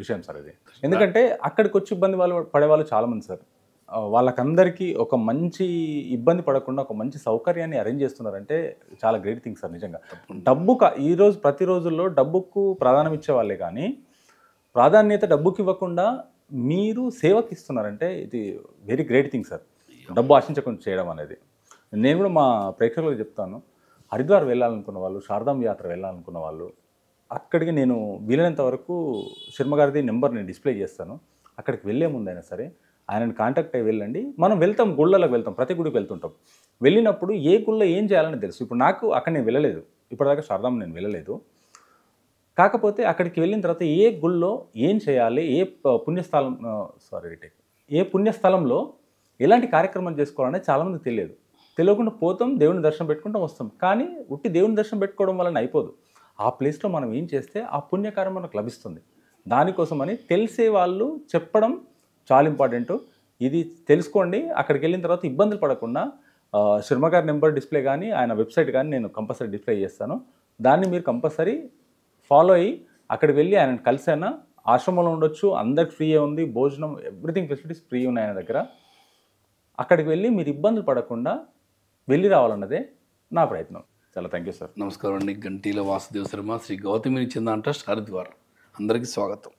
విషయం సార్ ఇది. ఎందుకంటే అక్కడికి వచ్చి ఇబ్బంది పడేవాళ్ళు చాలామంది సార్. వాళ్ళకందరికీ ఒక మంచి ఇబ్బంది పడకుండా ఒక మంచి సౌకర్యాన్ని అరేంజ్ చేస్తున్నారంటే చాలా గ్రేట్ థింగ్ సార్ నిజంగా. ఈరోజు ప్రతి రోజుల్లో డబ్బుకు ప్రాధాన్యం ఇచ్చే వాళ్ళే కానీ ప్రాధాన్యత డబ్బుకి ఇవ్వకుండా మీరు సేవకి ఇస్తున్నారంటే ఇది వెరీ గ్రేట్ థింగ్ సార్. డబ్బు ఆశించకుండా చేయడం అనేది. నేను కూడా మా ప్రేక్షకులకు చెప్తాను, హరిద్వార్ వెళ్ళాలనుకున్న వాళ్ళు, శారదాం యాత్ర వెళ్ళాలనుకున్న వాళ్ళు అక్కడికి నేను వీలైనంత వరకు శర్మ గారిది నెంబర్ నేను డిస్ప్లే చేస్తాను. అక్కడికి వెళ్ళే ముందైనా సరే ఆయనని కాంటాక్ట్ అయ్యి వెళ్ళండి. మనం వెళ్తాం, గుళ్ళలకు వెళ్తాం, ప్రతి గుడికి వెళ్తుంటాం. వెళ్ళినప్పుడు ఏ గుళ్ళో ఏం చేయాలని తెలుసు. ఇప్పుడు నాకు అక్కడ నేను వెళ్ళలేదు, ఇప్పటిదాకా శారదాం నేను వెళ్ళలేదు. కాకపోతే అక్కడికి వెళ్ళిన తర్వాత ఏ గుళ్ళో ఏం చేయాలి, ఏ పుణ్యస్థలంలో ఎలాంటి కార్యక్రమం చేసుకోవాలనేది చాలామంది తెలియదు. తెలియకుండా పోతాం, దేవుని దర్శనం పెట్టుకుంటాం, వస్తాం. కానీ ఉట్టి దేవుని దర్శనం పెట్టుకోవడం వలన అయిపోదు. ఆ ప్లేస్లో మనం ఏం చేస్తే ఆ పుణ్యకారం మనకు లభిస్తుంది. దానికోసమని తెలిసే వాళ్ళు చెప్పడం చాలా ఇంపార్టెంట్. ఇది తెలుసుకోండి. అక్కడికి వెళ్ళిన తర్వాత ఇబ్బందులు పడకుండా శర్మ గారి నెంబర్ డిస్ప్లే కానీ ఆయన వెబ్సైట్ కానీ నేను కంపల్సరీ డిస్ప్లే చేస్తాను. దాన్ని మీరు కంపల్సరీ ఫాలో అయ్యి అక్కడికి వెళ్ళి ఆయన కలిసాన ఆశ్రమంలో ఉండొచ్చు, అందరికి ఫ్రీయే ఉంది, భోజనం ఎవ్రీథింగ్ ఫెసిలిటీస్ ఫ్రీ ఉన్నాయి ఆయన దగ్గర. అక్కడికి వెళ్ళి మీరు ఇబ్బందులు పడకుండా వెళ్ళి రావాలన్నదే నా ప్రయత్నం. చాలా థ్యాంక్ యూ సార్. నమస్కారం అండి. గంటీల వాసుదేవ శర్మ, శ్రీ గౌతమి చందన ట్రస్ట్, హరిద్వార్. అందరికీ స్వాగతం.